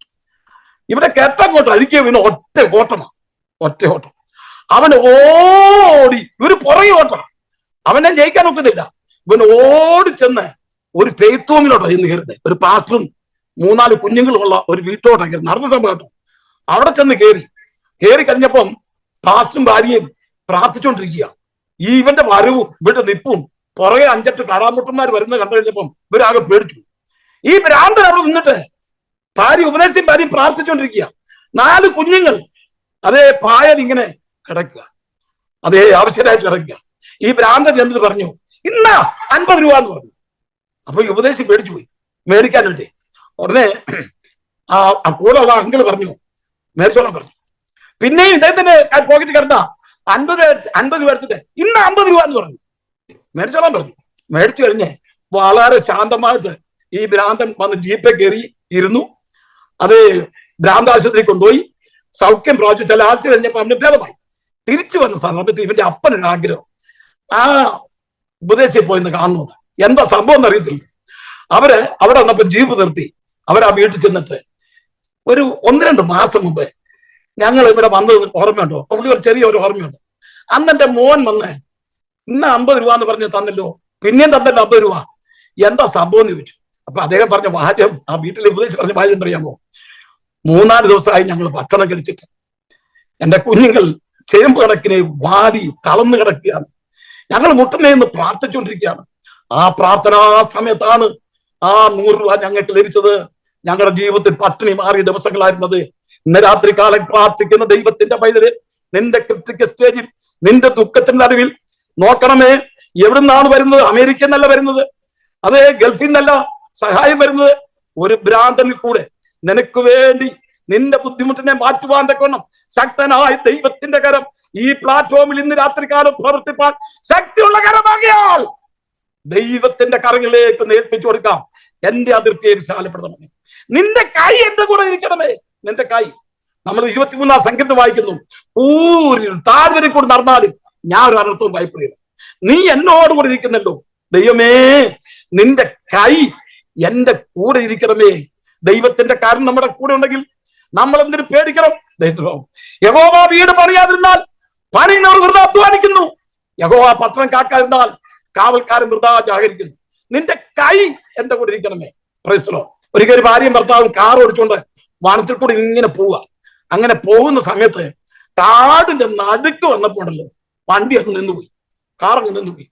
ഇവിടെ കെട്ടങ്ങോട്ട് അഴിക്കുക, ഇവന് ഒറ്റ ഓട്ടം. അവന് ഓടി, ഇവര് പുറകെ ഓട്ടം, അവനെ ജയിക്കാൻ ഒക്കുന്നില്ല. ഇവൻ ഓടി ചെന്ന് ഒരു ഫെയ്ത്ത് ഹോമിലോട്ടാണ് ചെന്ന് കയറുന്നത്. ഒരു പാസ്റ്ററും 3-4 കുഞ്ഞുങ്ങളുള്ള ഒരു വീട്ടോട്ടാണ് കയറി നടന്ന സംഭവം. അവിടെ ചെന്ന് കയറി കഴിഞ്ഞപ്പം പാസ്റ്ററും ഭാര്യയും പ്രാർത്ഥിച്ചുകൊണ്ടിരിക്കുക. ഈ ഇവന്റെ വരവും ഇവന്റെ നിപ്പും പുറകെ 5-8 കടാമുട്ടന്മാർ വരുന്നത് കണ്ടു കഴിഞ്ഞപ്പം ഇവരാകെ പേടിച്ചു. ഈ ഭ്രാന്തൻ അവിടെ നിന്നിട്ട് ഭാര്യ ഉപദേശിയും ഭാര്യയും പ്രാർത്ഥിച്ചുകൊണ്ടിരിക്കുക. 4 കുഞ്ഞുങ്ങൾ അതേ പായൽ ഇങ്ങനെ കിടക്കുക, അതേ ആവശ്യമായിട്ട് കിടക്കുക. ഈ ഭ്രാന്തൻ എന്നിട്ട് പറഞ്ഞു, ഇന്ന 50 രൂപ എന്ന് പറഞ്ഞു. അപ്പൊ ഈ ഉപദേശി പേടിച്ചു പോയി മേടിക്കാൻ വേണ്ടി. ഉടനെ ആ കൂടെ ഉള്ള അങ്കിള് പറഞ്ഞു മേടിച്ചോളാൻ പറഞ്ഞു. പിന്നെയും ഇദ്ദേഹത്തിന്റെ പോക്കറ്റ് കിടന്ന 50 രൂപ എടുത്തിട്ട് ഇന്ന 50 രൂപ എന്ന് പറഞ്ഞു മേടിച്ചോളാൻ പറഞ്ഞു. മേടിച്ചു കഴിഞ്ഞ് വളരെ ശാന്തമായിട്ട് ഈ ഭ്രാന്തൻ വന്ന് ജീപ്പെ കയറി ഇരുന്നു. അത് ഭ്രാന്താശുപത്രി കൊണ്ടുപോയി സൗഖ്യം പ്രാപിച്ചു. ചില ആഴ്ച കഴിഞ്ഞപ്പോൾ അവന് ഭേദമായി. തിരിച്ചു വന്ന സന്ദർഭത്തിൽ ഇവന്റെ അപ്പനൊരു ആഗ്രഹം, ആ ഉപദേശിയെ പോയിന്ന് കാണുന്നത്. എന്താ സംഭവം എന്നറിയത്തില്ല. അവര് അവിടെ വന്നപ്പോ ജീപ്പ് നിർത്തി. അവരാ വീട്ടിൽ ചെന്നിട്ട് ഒരു 1-2 മാസം മുമ്പ് ഞങ്ങൾ ഇവിടെ വന്നത് ഓർമ്മയുണ്ടോ? പുള്ളി ഒരു ചെറിയൊരു ഓർമ്മയുണ്ട്. അന്ന് എന്റെ മോൻ വന്ന് ഇന്ന് 50 രൂപ എന്ന് പറഞ്ഞ് തന്നല്ലോ, പിന്നെയും തന്നല്ലോ 50 രൂപ, എന്താ സംഭവം എന്ന് ചോദിച്ചു. അപ്പൊ അദ്ദേഹം പറഞ്ഞ വാചകം, ആ വീട്ടിലെ ഉപദേശിച്ച് പറഞ്ഞ വാചകം അറിയാമോ? 3-4 ദിവസമായി ഞങ്ങൾ ഭക്ഷണം കഴിച്ചിട്ട് എന്റെ കുഞ്ഞുങ്ങൾ ചേമ്പ് കണക്കിന് വാടി തളർന്നു കിടക്കുകയാണ്. ഞങ്ങൾ മുട്ടുന്നേന്ന് പ്രാർത്ഥിച്ചുകൊണ്ടിരിക്കുകയാണ്. ആ പ്രാർത്ഥനാ സമയത്താണ് ആ 100 രൂപ ഞങ്ങൾക്ക് ലഭിച്ചത്. ഞങ്ങളുടെ ജീവിതത്തിൽ പട്ടിണി മാറിയ ദിവസങ്ങളായിരുന്നത്. ഇന്ന് രാത്രി കാലം പ്രാർത്ഥിക്കുന്ന ദൈവത്തിന്റെ പൈതല്, നിന്റെ ക്രിട്ടിക്കൽ സ്റ്റേജിൽ, നിന്റെ ദുഃഖത്തിന്റെ നടുവിൽ നോക്കണമേ, എവിടുന്നാണ് വരുന്നത്? അമേരിക്കയിൽ നിന്നല്ല വരുന്നത്, അതേ ഗൾഫിൽ നിന്നല്ല സഹായം വരുന്നത്. ഒരു ഭ്രാന്തനിൽ കൂടെ നിനക്ക് വേണ്ടി നിന്റെ ബുദ്ധിമുട്ടിനെ മാറ്റുവാൻ തക്കവണ്ണം ശക്തനായ ദൈവത്തിന്റെ കരം ഈ പ്ലാറ്റ്ഫോമിൽ ഇന്ന് രാത്രികാലം പ്രവർത്തിപ്പാൻ ശക്തിയുള്ള കരമാകിയാൽ ദൈവത്തിന്റെ കരങ്ങളിലേക്ക് നേൽപ്പിച്ചു കൊടുക്കാം. എന്റെ അതിർത്തിയെ വിശാലപ്പെടുത്തണമേ. നിന്റെ കൈ എന്റെ കൂടെ ഇരിക്കണമേ. നിന്റെ കൈ, നമ്മൾ 23-ാം സംഗീതം വായിക്കുന്നു, താഴ്വരയിൽ കൂടി നടന്നാലും ഞാൻ ഒരു അനർത്ഥവും ഭയപ്പെടുക. നീ എന്നോട് കൂടെ ഇരിക്കുന്നല്ലോ. ദൈവമേ, നിന്റെ കൈ എന്റെ കൂടെ ഇരിക്കണമേ. ദൈവത്തിന്റെ കാര്യം നമ്മുടെ കൂടെ ഉണ്ടെങ്കിൽ നമ്മൾ എന്തിനു പേടിക്കണം? യഹോവ വീട് പണിയാതിരുന്നാൽ പണിയുന്നവർ വൃഥാ അധ്വാനിക്കുന്നു. യഹോവ പട്ടണം കാക്കാതിരുന്നാൽ കാവൽക്കാരൻ വൃഥാ ജാഗരിക്കുന്നു. നിന്റെ കൈ എന്റെ കൂടെ ഇരിക്കണമേ. പ്രൈസ്തലോ. ഒരിക്കൽ ഭാര്യയും ഭർത്താവും കാർ ഓടിച്ചുകൊണ്ട് വനത്തിൽ കൂടി ഇങ്ങനെ പോവുക. അങ്ങനെ പോകുന്ന സമയത്ത് കാടിന്റെ നടുക്ക് വന്നപ്പോണ്ടല്ലോ വണ്ടി അങ്ങ് നിന്നുപോയി, കാർ അങ്ങ് നിന്നുപോയി.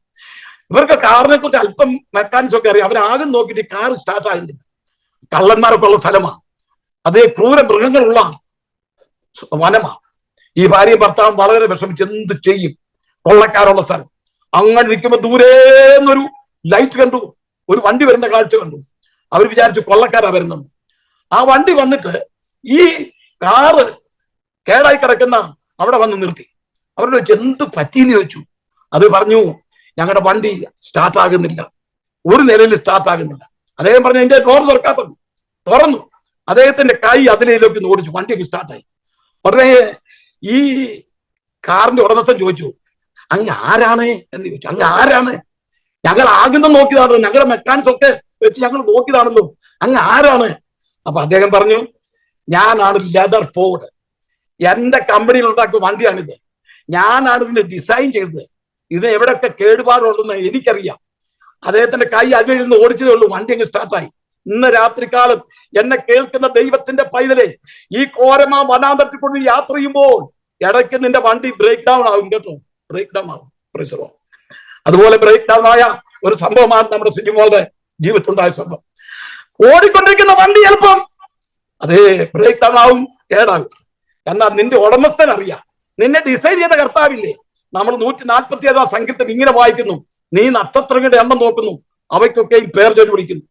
ഇവർക്ക് കാറിനെ കുറിച്ച് അല്പം മെക്കാനിക്സ് ഒക്കെ അറിയാം. അവരാദ്യം നോക്കിയിട്ട് കാർ സ്റ്റാർട്ട് ആകുന്നില്ല. കള്ളന്മാരൊക്കെ ഉള്ള സ്ഥലമാണ്, അതേ ക്രൂര മൃഗങ്ങളുള്ള വനമാണ്. ഈ ഭാര്യയും ഭർത്താവും വളരെ വിഷമിച്ച് എന്ത് ചെയ്യും? കൊള്ളക്കാരുള്ള സ്ഥലം. അങ്ങനെ നിൽക്കുമ്പോൾ ദൂരേന്നൊരു ലൈറ്റ് കണ്ടു, ഒരു വണ്ടി വരുന്ന കാഴ്ച കണ്ടു. അവർ വിചാരിച്ചു കൊള്ളക്കാരാ വരുന്നത്. ആ വണ്ടി വന്നിട്ട് ഈ കാറ് കേടായി കിടക്കുന്ന അവിടെ വന്ന് നിർത്തി. അവരോട് ചോദിച്ചു എന്ത് പറ്റിയെന്ന് ചോദിച്ചു. അത് പറഞ്ഞു, ഞങ്ങളുടെ വണ്ടി സ്റ്റാർട്ട് ആകുന്നില്ല, ഒരു നിലയിൽ സ്റ്റാർട്ട് ആകുന്നില്ല. അദ്ദേഹം പറഞ്ഞു എന്റെ ഡോർ തുറക്കാൻ പറഞ്ഞു. തുറന്നു. അദ്ദേഹത്തിന്റെ കൈ അതിലേക്ക് ഓടിച്ചു, വണ്ടി സ്റ്റാർട്ടായി. ഉടനെ ഈ കാറിന്റെ ഉടമസ്ഥൻ ചോദിച്ചു, അങ്ങ് ആരാണ് എന്ന് ചോദിച്ചു. അങ്ങ് ആരാണ്? ഞങ്ങൾ ആകുന്ന നോക്കിയതാണല്ലോ, ഞങ്ങളുടെ മെക്കാനിക്സ് ഒക്കെ വെച്ച് ഞങ്ങൾ നോക്കിയതാണല്ലോ, അങ്ങ് ആരാണ്? അപ്പൊ അദ്ദേഹം പറഞ്ഞു, ഞാനാണ് ലെതർ ഫോർഡ്, എന്റെ കമ്പനിയിൽ ഉണ്ടാക്കിയ വണ്ടിയാണിത്, ഞാനാണ് ഇതിന്റെ ഡിസൈൻ ചെയ്തത്, ഇത് എവിടെയൊക്കെ കേടുപാടുണ്ടെന്ന് എനിക്കറിയാം. അദ്ദേഹത്തിന്റെ കൈ അതിൽ നിന്ന് ഓടിച്ചതേ ഉള്ളൂ, വണ്ടി അങ്ങ് സ്റ്റാർട്ടായി. ഇന്ന് രാത്രികാലം എന്നെ കേൾക്കുന്ന ദൈവത്തിന്റെ പൈതലെ, ഈ കോരമാ വനാന്തരത്തിൽ കൊണ്ട് യാത്ര ചെയ്യുമ്പോൾ ഇടയ്ക്ക് നിന്റെ വണ്ടി ബ്രേക്ക് ഡൗൺ ആകും കേട്ടോ, ബ്രേക്ക് ഡൗൺ ആകും. അതുപോലെ ബ്രേക്ക് ഡൗൺ ആയ ഒരു സംഭവമാണ് നമ്മുടെ സിനിമകളുടെ ജീവിതത്തിലുണ്ടായ സംഭവം. ഓടിക്കൊണ്ടിരിക്കുന്ന വണ്ടി എളുപ്പം അതേ ബ്രേക്ക് ഡൗൺ ആവും, കേടാകും. എന്നാൽ നിന്റെ ഉടമസ്ഥൻ അറിയാം, നിന്നെ ഡിസൈൻ ചെയ്ത കർത്താവില്ലേ. നമ്മൾ 147 സംഗീതത്തിൽ ഇങ്ങനെ വായിക്കുന്നു, നീ നക്ഷത്രങ്ങളുടെ എണ്ണം നോക്കുന്നു, അവയ്ക്കൊക്കെയും പേർ ചൊല്ലി വിളിക്കുന്നു.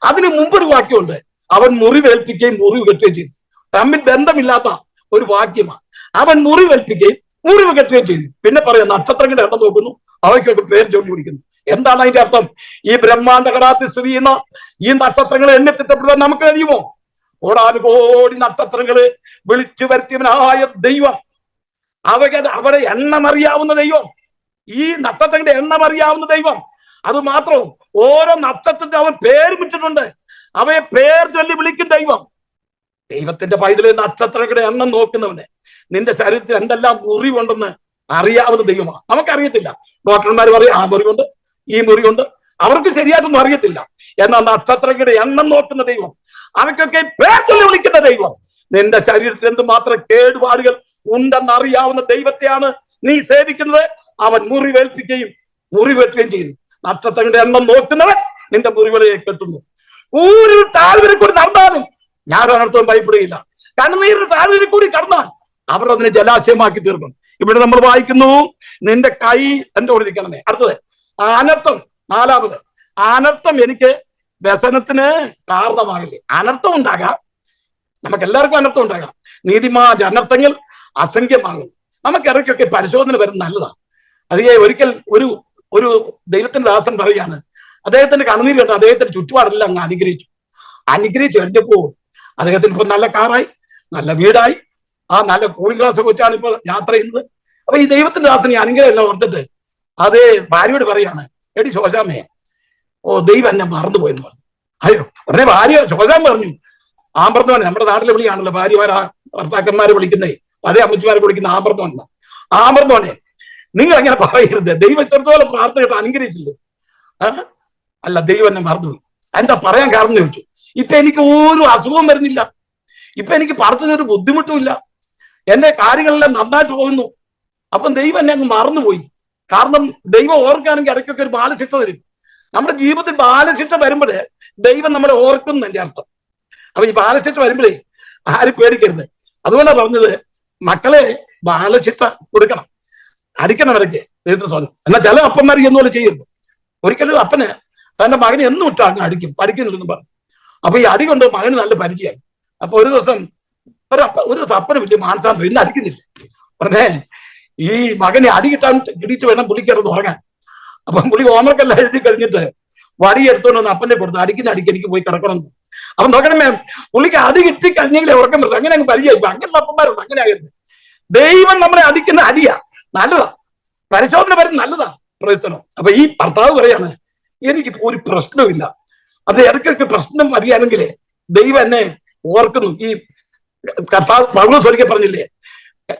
അതിന് മുമ്പൊരു വാക്യമുണ്ട്, അവൻ മുറിവേൽപ്പിക്കുകയും മുറിവ് കെട്ടുകയും ചെയ്തു. തമ്മിൽ ബന്ധമില്ലാത്ത ഒരു വാക്യമാണ്. അവൻ മുറിവേൽപ്പിക്കുകയും മുറിവ് കെട്ടുകയും ചെയ്തു. പിന്നെ പറയാം, നക്ഷത്രങ്ങളുടെ എണ്ണം നോക്കുന്നു, അവയ്ക്കൊക്കെ പേര് ചൊല്ലി വിളിക്കുന്നു. എന്താണ് അതിന്റെ അർത്ഥം? ഈ ബ്രഹ്മാണ്ഡ കടാത്തിൽ സ്ഥിതി ചെയ്യുന്ന ഈ നക്ഷത്രങ്ങളെ എണ്ണി തിട്ടപ്പെടുത്താൻ നമുക്ക് കഴിയുമോ? കോടാനുകോടി നക്ഷത്രങ്ങള് വിളിച്ചു വരുത്തിയവനായ ദൈവം, അവരെ എണ്ണം അറിയാവുന്ന ദൈവം, ഈ നക്ഷത്രങ്ങളുടെ എണ്ണം അറിയാവുന്ന ദൈവം. അത് മാത്രവും ഓരോ നക്ഷത്രത്തിന് അവൻ പേര് വിട്ടിട്ടുണ്ട്, അവയെ പേർ ചൊല്ലി വിളിക്കും ദൈവം. ദൈവത്തിന്റെ പൈതലെ, നക്ഷത്രങ്ങളുടെ എണ്ണം നോക്കുന്നവന് നിന്റെ ശരീരത്തിൽ എന്തെല്ലാം മുറിവുണ്ടെന്ന് അറിയാവുന്ന ദൈവമാണ്. നമുക്കറിയത്തില്ല. ഡോക്ടർമാർ പറയും ആ മുറിവുണ്ട്, ഈ മുറിവുണ്ട്, അവർക്ക് ശരിയായിട്ടൊന്നും അറിയത്തില്ല. എന്നാൽ നക്ഷത്രങ്ങളുടെ എണ്ണം നോക്കുന്ന ദൈവം, അവയ്ക്കൊക്കെ പേർ ചൊല്ലി വിളിക്കുന്ന ദൈവം. നിന്റെ ശരീരത്തിൽ എന്തുമാത്രം കേടുപാടുകൾ ഉണ്ടെന്ന് അറിയാവുന്ന ദൈവത്തെയാണ് നീ സേവിക്കുന്നത്. അവൻ മുറിവേൽപ്പിക്കുകയും മുറിവേറ്റുകയും ചെയ്യുന്നു. നക്ഷത്രങ്ങളുടെ എണ്ണം നോക്കുന്നവൻ നിന്റെ മുറിവുകളെ കെട്ടുന്നു. ഒരു താഴ്വരയിൽ കൂടി നടന്നാലും ഞാൻ ഒരിടത്തും ഭയപ്പെടുകയില്ല. കണ്ണുനീരിന് താഴ്വരയിൽ കൂടി കടന്നാൽ അവർ അതിനെ ജലാശയമാക്കി തീർക്കും. ഇവിടെ നമ്മൾ വായിക്കുന്നു, നിന്റെ കൈ എന്റെ കൂടെ ഇരിക്കണമേ. അടുത്തത് അനർത്ഥം. 4ാമത്, അനർത്ഥം എനിക്ക് വ്യസനത്തിന് കാരണമാകില്ലേ. അനർത്ഥം ഉണ്ടാകാം, നമുക്ക് എല്ലാവർക്കും അനർത്ഥം ഉണ്ടാകാം. നീതിമാന്റെ അനർത്ഥങ്ങൾ അസംഖ്യമാകും. നമുക്ക് ഇടയ്ക്കൊക്കെ പരിശോധന വരുന്നത് നല്ലതാണ്. അതേ ഒരിക്കൽ ഒരു ദൈവത്തിന്റെ ദാസൻ പറയുകയാണ്, അദ്ദേഹത്തിന്റെ കണ്ണുനീര് കണ്ട് അദ്ദേഹത്തിന്റെ ചുറ്റുപാടെല്ലാം അങ്ങ് അനുഗ്രഹിച്ചു കഴിഞ്ഞപ്പോൾ അദ്ദേഹത്തിന് ഇപ്പൊ നല്ല കാറായി, നല്ല വീടായി, ആ നല്ല കൂളിംഗ് ക്ലാസ് ഒക്കെ വെച്ചാണ് ഇപ്പൊ യാത്ര ചെയ്യുന്നത്. അപ്പൊ ഈ ദൈവത്തിന്റെ ദാസനെ അനുഗ്രഹം എല്ലാം ഓർത്തിട്ട് അതേ ഭാര്യയോട് പറയാണ്, എടി ശോശാമ്മേ, ഓ ദൈവം എന്നെ മറന്നുപോയെന്ന് പറഞ്ഞു. അയ്യോ, ഉടനെ ഭാര്യ ശോശാമ്മ പറഞ്ഞു, ആമ്പർന്നോനെ നമ്മുടെ നാട്ടിലെ വിളിയാണല്ലോ, ഭർത്താക്കന്മാരെ വിളിക്കുന്നേ, പഴയ അമ്മച്ചിമാരെ വിളിക്കുന്ന ആമ്പർന്നോന. ആമ്പർന്നോനെ, നിങ്ങൾ അങ്ങനെ പറയരുത്. ദൈവം ഇത്രത്തോളം പ്രാർത്ഥന കേട്ട് അനുഗ്രഹിച്ചില്ലേ? അല്ല, ദൈവം എന്നെ മറന്നുപോയി. എന്താ പറയാൻ കാരണം ചോദിച്ചു. ഇപ്പൊ എനിക്ക് ഒരു അസുഖവും വരുന്നില്ല, ഇപ്പൊ എനിക്ക് പ്രാർത്ഥനയൊരു ബുദ്ധിമുട്ടുമില്ല, എന്റെ കാര്യങ്ങളെല്ലാം നന്നായിട്ട് പോകുന്നു. അപ്പം ദൈവം എന്നെ അങ്ങ് മറന്നുപോയി. കാരണം ദൈവം ഓർക്കുകയാണെങ്കിൽ ഇടയ്ക്കൊക്കെ ഒരു ബാലശിക്ഷ വരും. നമ്മുടെ ജീവിതത്തിൽ ബാലശിക്ഷ വരുമ്പോഴേ ദൈവം നമ്മളെ ഓർക്കുന്നു എന്റെ അർത്ഥം. അപ്പൊ ഈ ബാലശിക്ഷ വരുമ്പോഴേ ആരും പേടിക്കരുത്. അതുകൊണ്ടാണ് പറഞ്ഞത്, മക്കളെ ബാലശിക്ഷ കൊടുക്കണം, അടിക്കണം ഇടയ്ക്ക് ദൈവത്തിന് സ്വാധീനം. എന്നാൽ ചില അപ്പന്മാർ എന്നുപോലെ ചെയ്യരുത്. ഒരിക്കലും അപ്പന് തന്റെ മകനെ എന്നും ഇട്ടാ അങ്ങ് അടിക്കും, പഠിക്കുന്നില്ലെന്ന് പറഞ്ഞു. അപ്പൊ ഈ അടി കൊണ്ട് മകന് നല്ല പരിചയമായി. അപ്പൊ ഒരു ദിവസം അപ്പന് വലിയ മാനസാന്തരം, ഇന്ന് അടിക്കുന്നില്ല. പറഞ്ഞേ, ഈ മകനെ അടി കിട്ടാൻ കിടിച്ച് വേണം പുള്ളി കിടന്ന് ഉറങ്ങാൻ. അപ്പം പുള്ളി ഹോംവർക്കെല്ലാം എഴുതി കഴിഞ്ഞിട്ട് വടി എടുത്തോണ്ട് വന്ന് അപ്പന്റെ കൊടുത്തു, അടിക്കുന്ന അടിക്ക് എനിക്ക് പോയി കിടക്കണം. അപ്പൊ നോക്കണമേ, പുള്ളിക്ക് അടി കിട്ടി കഴിഞ്ഞെങ്കിലേ ഉറക്കം വരുന്നത്. അങ്ങനെ അങ്ങ് പരിചയമായി. അങ്ങനെയുള്ള അപ്പന്മാരുണ്ട്. അങ്ങനെ ആകരുത്. ദൈവം നമ്മളെ അടിക്കുന്ന അടിയാ, നല്ലതാ, പരിശോധന വരുന്നത് നല്ലതാ, പ്രയോജനം. അപ്പൊ ഈ ഭർത്താവ് പറയാണ്, എനിക്ക് ഒരു പ്രശ്നമില്ല. അത് ഇടയ്ക്കൊക്കെ പ്രശ്നം വരികയാണെങ്കിലേ ദൈവം എന്നെ ഓർക്കുന്നു. ഈ കർത്താവ് പൗലോസ് ഒരിക്കൽ പറഞ്ഞില്ലേ,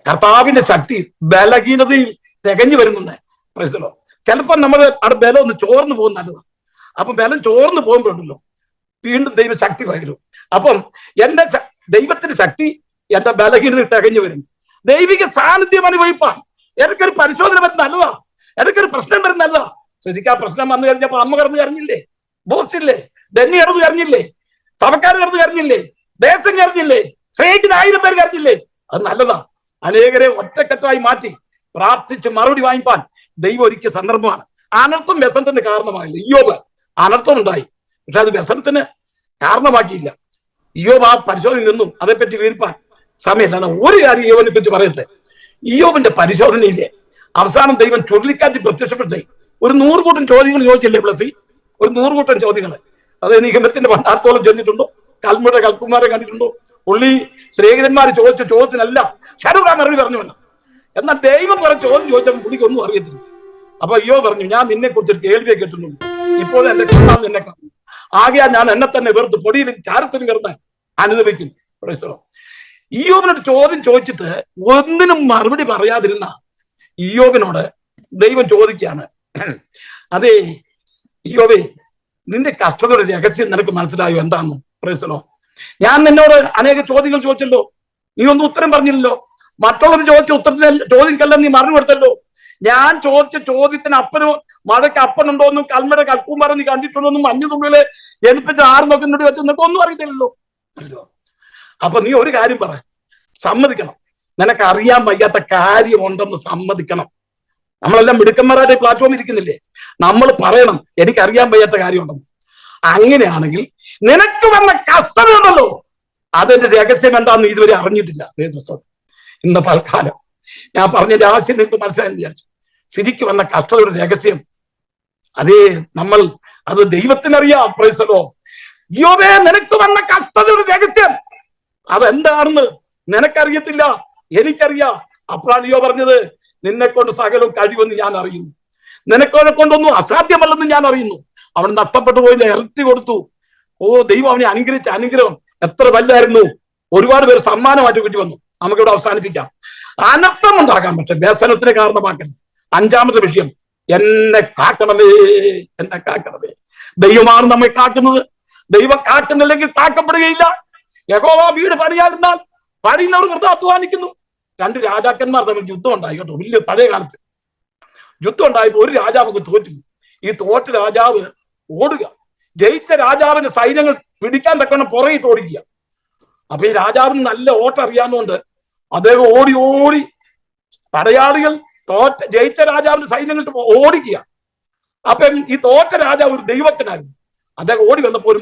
കർത്താവിന്റെ ശക്തി ബലഹീനതയിൽ തികഞ്ഞു വരുന്നുണ്ട്. പ്രയോജനം. ചിലപ്പോൾ നമ്മൾ അവിടെ ബലം ഒന്ന് ചോർന്നു പോകും, നല്ലതാണ്. അപ്പം ബലം ചോർന്നു പോകുമ്പോഴുണ്ടല്ലോ വീണ്ടും ദൈവ ശക്തി പകരും. അപ്പം എന്റെ ദൈവത്തിന്റെ ശക്തി എന്റെ ബലഹീനതയിൽ തികഞ്ഞു വരും. ദൈവിക സാന്നിധ്യം അനുഭവിപ്പാൻ ഇടയ്ക്കൊരു പരിശോധന വരുന്നത് നല്ലതാ, ഇടയ്ക്കൊരു പ്രശ്നം വരുന്നത് നല്ലതാ. ശ്രദ്ധിക്കാ, പ്രശ്നം വന്നു കഴിഞ്ഞപ്പോ അമ്മ കിടന്ന് കരഞ്ഞില്ലേ, ബോസില്ലേ, ധന്യ കിടന്ന് കരഞ്ഞില്ലേ, സഭക്കാർ കിടന്ന് കരഞ്ഞില്ലേ, ദേശം കരഞ്ഞില്ലേ, സ്നേഹിക്കുന്ന 1000 പേര് കരഞ്ഞില്ലേ? അത് നല്ലതാ. അനേകരെ ഒറ്റക്കെട്ടായി മാറ്റി പ്രാർത്ഥിച്ച് മറുപടി വാങ്ങിപ്പാൻ ദൈവം ഒരുക്കിയ സന്ദർഭമാണ്. അനർത്ഥം വ്യസനത്തിന് കാരണമായില്ല. ഇയ്യോബ് അനർത്ഥം ഉണ്ടായി, പക്ഷെ അത് വ്യസനത്തിന് കാരണമാക്കിയില്ല. ഇയ്യോബ് ആ പരിശോധന നിന്നും അതേപ്പറ്റി വീർപ്പാൻ സമയമില്ല. ഒരു കാര്യം ഇയ്യോബിനെ കുറിച്ച് പറയട്ടെ. ഇയ്യോബിന്റെ പരിശോധനയിലെ അവസാനം ദൈവം ചുഴലിക്കാറ്റി പ്രത്യക്ഷപ്പെട്ടേ ഒരു 100 കൂട്ടം ചോദ്യങ്ങൾ ചോദിച്ചില്ലേ? പ്ലസിൽ ഒരു 100 കൂട്ടം ചോദ്യങ്ങൾ. അത് നിഗമത്തിന്റെ ഭണ്ഡാരത്തോളം ചെന്നിട്ടുണ്ടോ? കൽമുടെ കൽക്കുമാരെ കണ്ടിട്ടുണ്ടോ? പുള്ളി സ്നേഹിതന്മാർ ചോദിച്ച ചോദ്യത്തിനെല്ലാം ശരൂരാ മറുപടി പറഞ്ഞു വന്നു. എന്നാൽ ദൈവം കുറെ ചോദ്യം ചോദിച്ചപ്പോൾ പുള്ളിക്ക് ഒന്നും അറിയത്തില്ല. അപ്പൊ അയ്യോ പറഞ്ഞു, ഞാൻ നിന്നെ കുറിച്ചൊരു കേൾവിയെ കേട്ടിട്ടുണ്ട്, ഇപ്പോൾ എന്റെ കർത്താവ് നിന്നെ കാണുന്നു, ആകെയാ ഞാൻ എന്നെ തന്നെ വെറുത്ത് പൊടിയിലും ചാരത്തിലും കിടന്ന് അനുഭവിക്കുന്നു. ഇയ്യോബിനോട് ചോദ്യം ചോദിച്ചിട്ട് ഒന്നിനും മറുപടി പറയാതിരുന്ന ഇയ്യോബിനോട് ദൈവം ചോദിക്കുകയാണ്, അതേ ഇയ്യോബേ, നിന്റെ കഷ്ടതയുടെ രഹസ്യം നിനക്ക് മനസ്സിലായോ എന്താണെന്ന്? പ്രൈസലോ, ഞാൻ നിന്നോട് അനേക ചോദ്യങ്ങൾ ചോദിച്ചല്ലോ, നീ ഒന്നും ഉത്തരം പറഞ്ഞില്ലല്ലോ. മറ്റുള്ളവർ ചോദിച്ച ചോദ്യങ്ങൾക്കെല്ലാം നീ മറുപടി കൊടുത്തല്ലോ. ഞാൻ ചോദിച്ച ചോദ്യത്തിന് അപ്പന് മഴയ്ക്ക് അപ്പനുണ്ടോന്നും കൽമയുടെ കൽക്കൂമാരെ നീ കണ്ടിട്ടുണ്ടോന്നും മഞ്ഞു തുള്ളികളെ ജനിപ്പിച്ച ആറ് നോക്കുന്നോട് വെച്ച് നിനക്ക് ഒന്നും അറിയത്തില്ലല്ലോ. അപ്പൊ നീ ഒരു കാര്യം പറ, സമ്മതിക്കണം, നിനക്ക് അറിയാൻ വയ്യാത്ത കാര്യമുണ്ടെന്ന് സമ്മതിക്കണം. നമ്മളെല്ലാം മിടുക്കന്മാരായിട്ട് പ്ലാറ്റ്ഫോമിൽ ഇരിക്കുന്നില്ലേ? നമ്മൾ പറയണം എനിക്കറിയാൻ വയ്യാത്ത കാര്യമുണ്ടെന്ന്. അങ്ങനെയാണെങ്കിൽ നിനക്ക് വന്ന കഷ്ടതയുണ്ടല്ലോ, അതിന്റെ രഹസ്യം എന്താണെന്ന് ഇതുവരെ അറിഞ്ഞിട്ടില്ല. ഇന്ന തൽക്കാലം ഞാൻ പറഞ്ഞതിന്റെ ആശയം നിങ്ങൾക്ക് മനസ്സിലായെന്ന് വിചാരിച്ചു. ശരിക്കും വന്ന കഷ്ടതയുടെ രഹസ്യം അതേ നമ്മൾ അത് ദൈവത്തിനറിയാം. പ്രൈസലോ, യോബേ, നിനക്ക് വന്ന കഷ്ടതയുടെ രഹസ്യം അതെന്താണെന്ന് നിനക്കറിയത്തില്ല, എനിക്കറിയാം. അപ്പോഴാണ് യോ പറഞ്ഞത്, നിന്നെ കൊണ്ട് സകലവും കഴിവെന്ന് ഞാൻ അറിയുന്നു, നിനക്കോനെ കൊണ്ടൊന്നും അസാധ്യമല്ലെന്ന് ഞാൻ അറിയുന്നു. അവൻ നഷ്ടപ്പെട്ടു പോയില്ല, ഇരട്ടി കൊടുത്തു. ഓ, ദൈവം അവനെ അനുഗ്രഹിച്ച അനുഗ്രഹം എത്ര വലുതായിരുന്നു. ഒരുപാട് പേര് സമ്മാനമായിട്ട് കിട്ടി വന്നു. നമുക്കിവിടെ അവസാനിപ്പിക്കാം. അനർത്ഥം ഉണ്ടാക്കാൻ പക്ഷെ വ്യസനത്തിന് കാരണമാക്കരുത്. 5ാമത്തെ വിഷയം, എന്നെ കാക്കണമേ, എന്നെ കാക്കണമേ. ദൈവമാണ് നമ്മെ കാക്കുന്നത്. ദൈവം കാക്കുന്നില്ലെങ്കിൽ കാക്കപ്പെടുകയില്ല. യഹോവ വീട് പണിയാതിരുന്നാൽ പണിയുന്നവർ വൃഥ അധ്വാനിക്കുന്നു. 2 രാജാക്കന്മാർ തമ്മിൽ യുദ്ധം ഉണ്ടായി കേട്ടോ. വലിയ പഴയ കാലത്ത് യുദ്ധം ഉണ്ടായപ്പോൾ ഒരു രാജാവ് തോറ്റു. ഈ തോറ്റ രാജാവ് ഓടുക, ജയിച്ച രാജാവിന്റെ സൈന്യങ്ങൾ പിടിക്കാൻ തക്കണം പുറകിട്ട് ഓടിക്കുക. അപ്പൊ ഈ രാജാവിന് നല്ല ഓട്ടം അറിയാവുന്നതുകൊണ്ട് അദ്ദേഹം ഓടി ഓടി പടയാളികൾ ജയിച്ച രാജാവിന്റെ സൈന്യങ്ങൾ ഓടിക്കുക. അപ്പം ഈ തോറ്റ രാജാവ് ഒരു ദൈവത്തിനായിരുന്നു. അദ്ദേഹം ഓടി വന്നപ്പോ ഒരു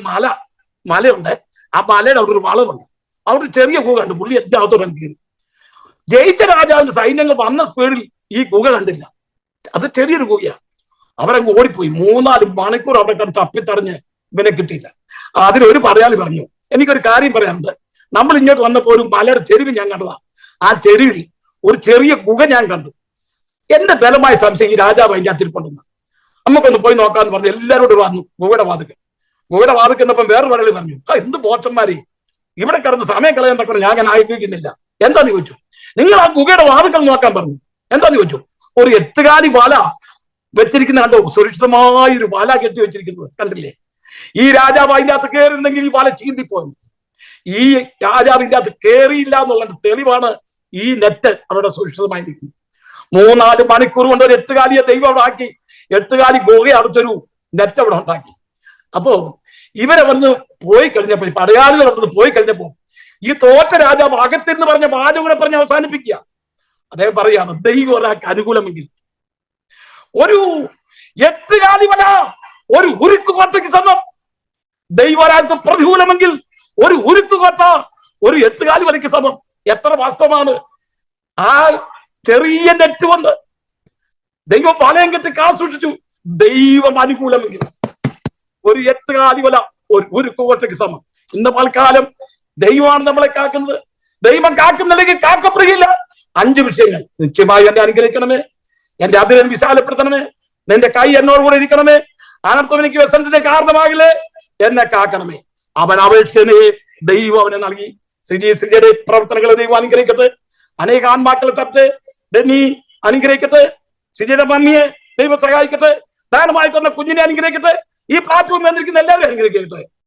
മലയുണ്ട്. ആ മലയുടെ അവിടെ ഒരു വളവുണ്ട്. അവിടെ ഒരു ചെറിയ ഗുഹ ഉണ്ട്. പുള്ളി എത്താത്തോടെ കയറി. ജയിച്ച രാജാവിന്റെ സൈന്യങ്ങൾ വന്ന സ്പീഡിൽ ഈ ഗുഹ കണ്ടില്ല. അത് ചെറിയൊരു ഗുഹയാണ്. അവരങ്ങ് ഓടിപ്പോയി. 3-4 മണിക്കൂർ അവിടെ കണ്ട് തപ്പിത്തടഞ്ഞ് ഇവനെ കിട്ടിയില്ല. അതിലൊരു പടയാളി പറഞ്ഞു, എനിക്കൊരു കാര്യം പറയാനുണ്ട്. നമ്മൾ ഇങ്ങോട്ട് വന്നപ്പോ ഒരു മലയുടെ ചെരുവ് ഞാൻ കണ്ടതാ. ആ ചെരുവിൽ ഒരു ചെറിയ ഗുഹ ഞാൻ കണ്ടു. എന്റെ ബലമായ സംശയം ഈ രാജാവ് അതിന്റെ അത്തിരിപ്പുണ്ടെന്ന്. നമുക്കൊന്ന് പോയി നോക്കാന്ന് പറഞ്ഞു എല്ലാവരോടും വന്നു. ഗുഹയുടെ വാതുക്കൽ എന്നപ്പം വേറെ പടയാളി പറഞ്ഞു, എന്ത് ബോട്ടന്മാരെ, ഇവിടെ കിടന്ന് സമയം കളയാൻ തക്കണം ഞാൻ ആഗ്രഹിക്കുന്നില്ല. എന്താന്ന് ചോദിച്ചു, നിങ്ങൾ ആ ഗുഹയുടെ വാതുക്കൾ നോക്കാൻ പറഞ്ഞു. എന്താന്ന് ചോദിച്ചു, ഒരു 8 വല വെച്ചിരിക്കുന്ന കണ്ടോ, സുരക്ഷിതമായൊരു വല കെട്ടി വെച്ചിരിക്കുന്നത് കണ്ടില്ലേ? ഈ രാജാവ് അതിൻ്റെ അകത്ത് കയറിയിരുന്നെങ്കിൽ ഈ വല ചീന്തിപ്പോയി. ഈ രാജാവിൻ്റെ അകത്ത് കയറിയില്ല എന്നുള്ള തെളിവാണ് ഈ നെറ്റ് അവിടെ സുരക്ഷിതമായിരിക്കുന്നത്. 3-4 മണിക്കൂർ കൊണ്ട് ഒരു 8 ദൈവം അവിടെ ആക്കി, 8 ഗുഹ അടുത്തൊരു നെറ്റ് അവിടെ ഉണ്ടാക്കി. അപ്പോ ഇവരെ വന്ന് പോയി കഴിഞ്ഞപ്പോ, പടയാളികൾ അവിടുന്ന് പോയി കഴിഞ്ഞപ്പോ ഈ തോറ്റ രാജാവ് അകത്തിരുന്ന് പറഞ്ഞ വാചകങ്ങളെ പറഞ്ഞ് അവസാനിപ്പിക്കുക. അദ്ദേഹം പറയാണ്, ദൈവം ഒരാൾക്ക് അനുകൂലമെങ്കിൽ ഒരു 8 വല ഒരു ഉരുക്കുകോട്ടയ്ക്ക് സമം, ദൈവം ഒരാൾക്ക് പ്രതികൂലമെങ്കിൽ ഒരു ഉരുക്കുകോട്ട ഒരു 8 വലയ്ക്ക് സമം. എത്ര വാസ്തവമാണ്! ആ ചെറിയ നെറ്റ് കൊണ്ട് ദൈവം വലയം കെട്ടി കാസൂക്ഷിച്ചു. ദൈവം അനുകൂലമെങ്കിൽ ഒരു 8 വല ഒരു ഉരുക്കുകോട്ടയ്ക്ക് സമം. ഇന്ന് പൽക്കാലം ദൈവമാണ് നമ്മളെ കാക്കുന്നത്. ദൈവം കാക്കുന്നില്ലെങ്കിൽ കാക്കപ്പെടുകയില്ല. 5 വിഷയങ്ങൾ നിശ്ചയമായി എന്നെ അനുഗ്രഹിക്കണമേ, എന്റെ അതിരെ വിശാലപ്പെടുത്തണമേ, നിന്റെ കൈ എന്നോട് കൂടെ ഇരിക്കണമേ, അനർത്ഥം എനിക്ക് വ്യസനത്തിന്റെ കാരണമാകില്ലേ, എന്നെ കാക്കണമേ. അവൻ അപേക്ഷനെ ദൈവം അവനെ നൽകി. സിജിയുടെ പ്രവർത്തനങ്ങളെ ദൈവം അനുഗ്രഹിക്കട്ടെ. അനേക ആൺമാക്കളെ തട്ട് ഡെന്നി അനുഗ്രഹിക്കട്ടെ. സിജിയുടെ മമ്മിയെ ദൈവം സഹായിക്കട്ടെ. ദാനമായി തന്നെ കുഞ്ഞിനെ അനുഗ്രഹിക്കട്ടെ. ഈ പ്ലാറ്റ്ഫോം വന്നിരിക്കുന്ന എല്ലാവരും അനുഗ്രഹിക്കട്ടെ.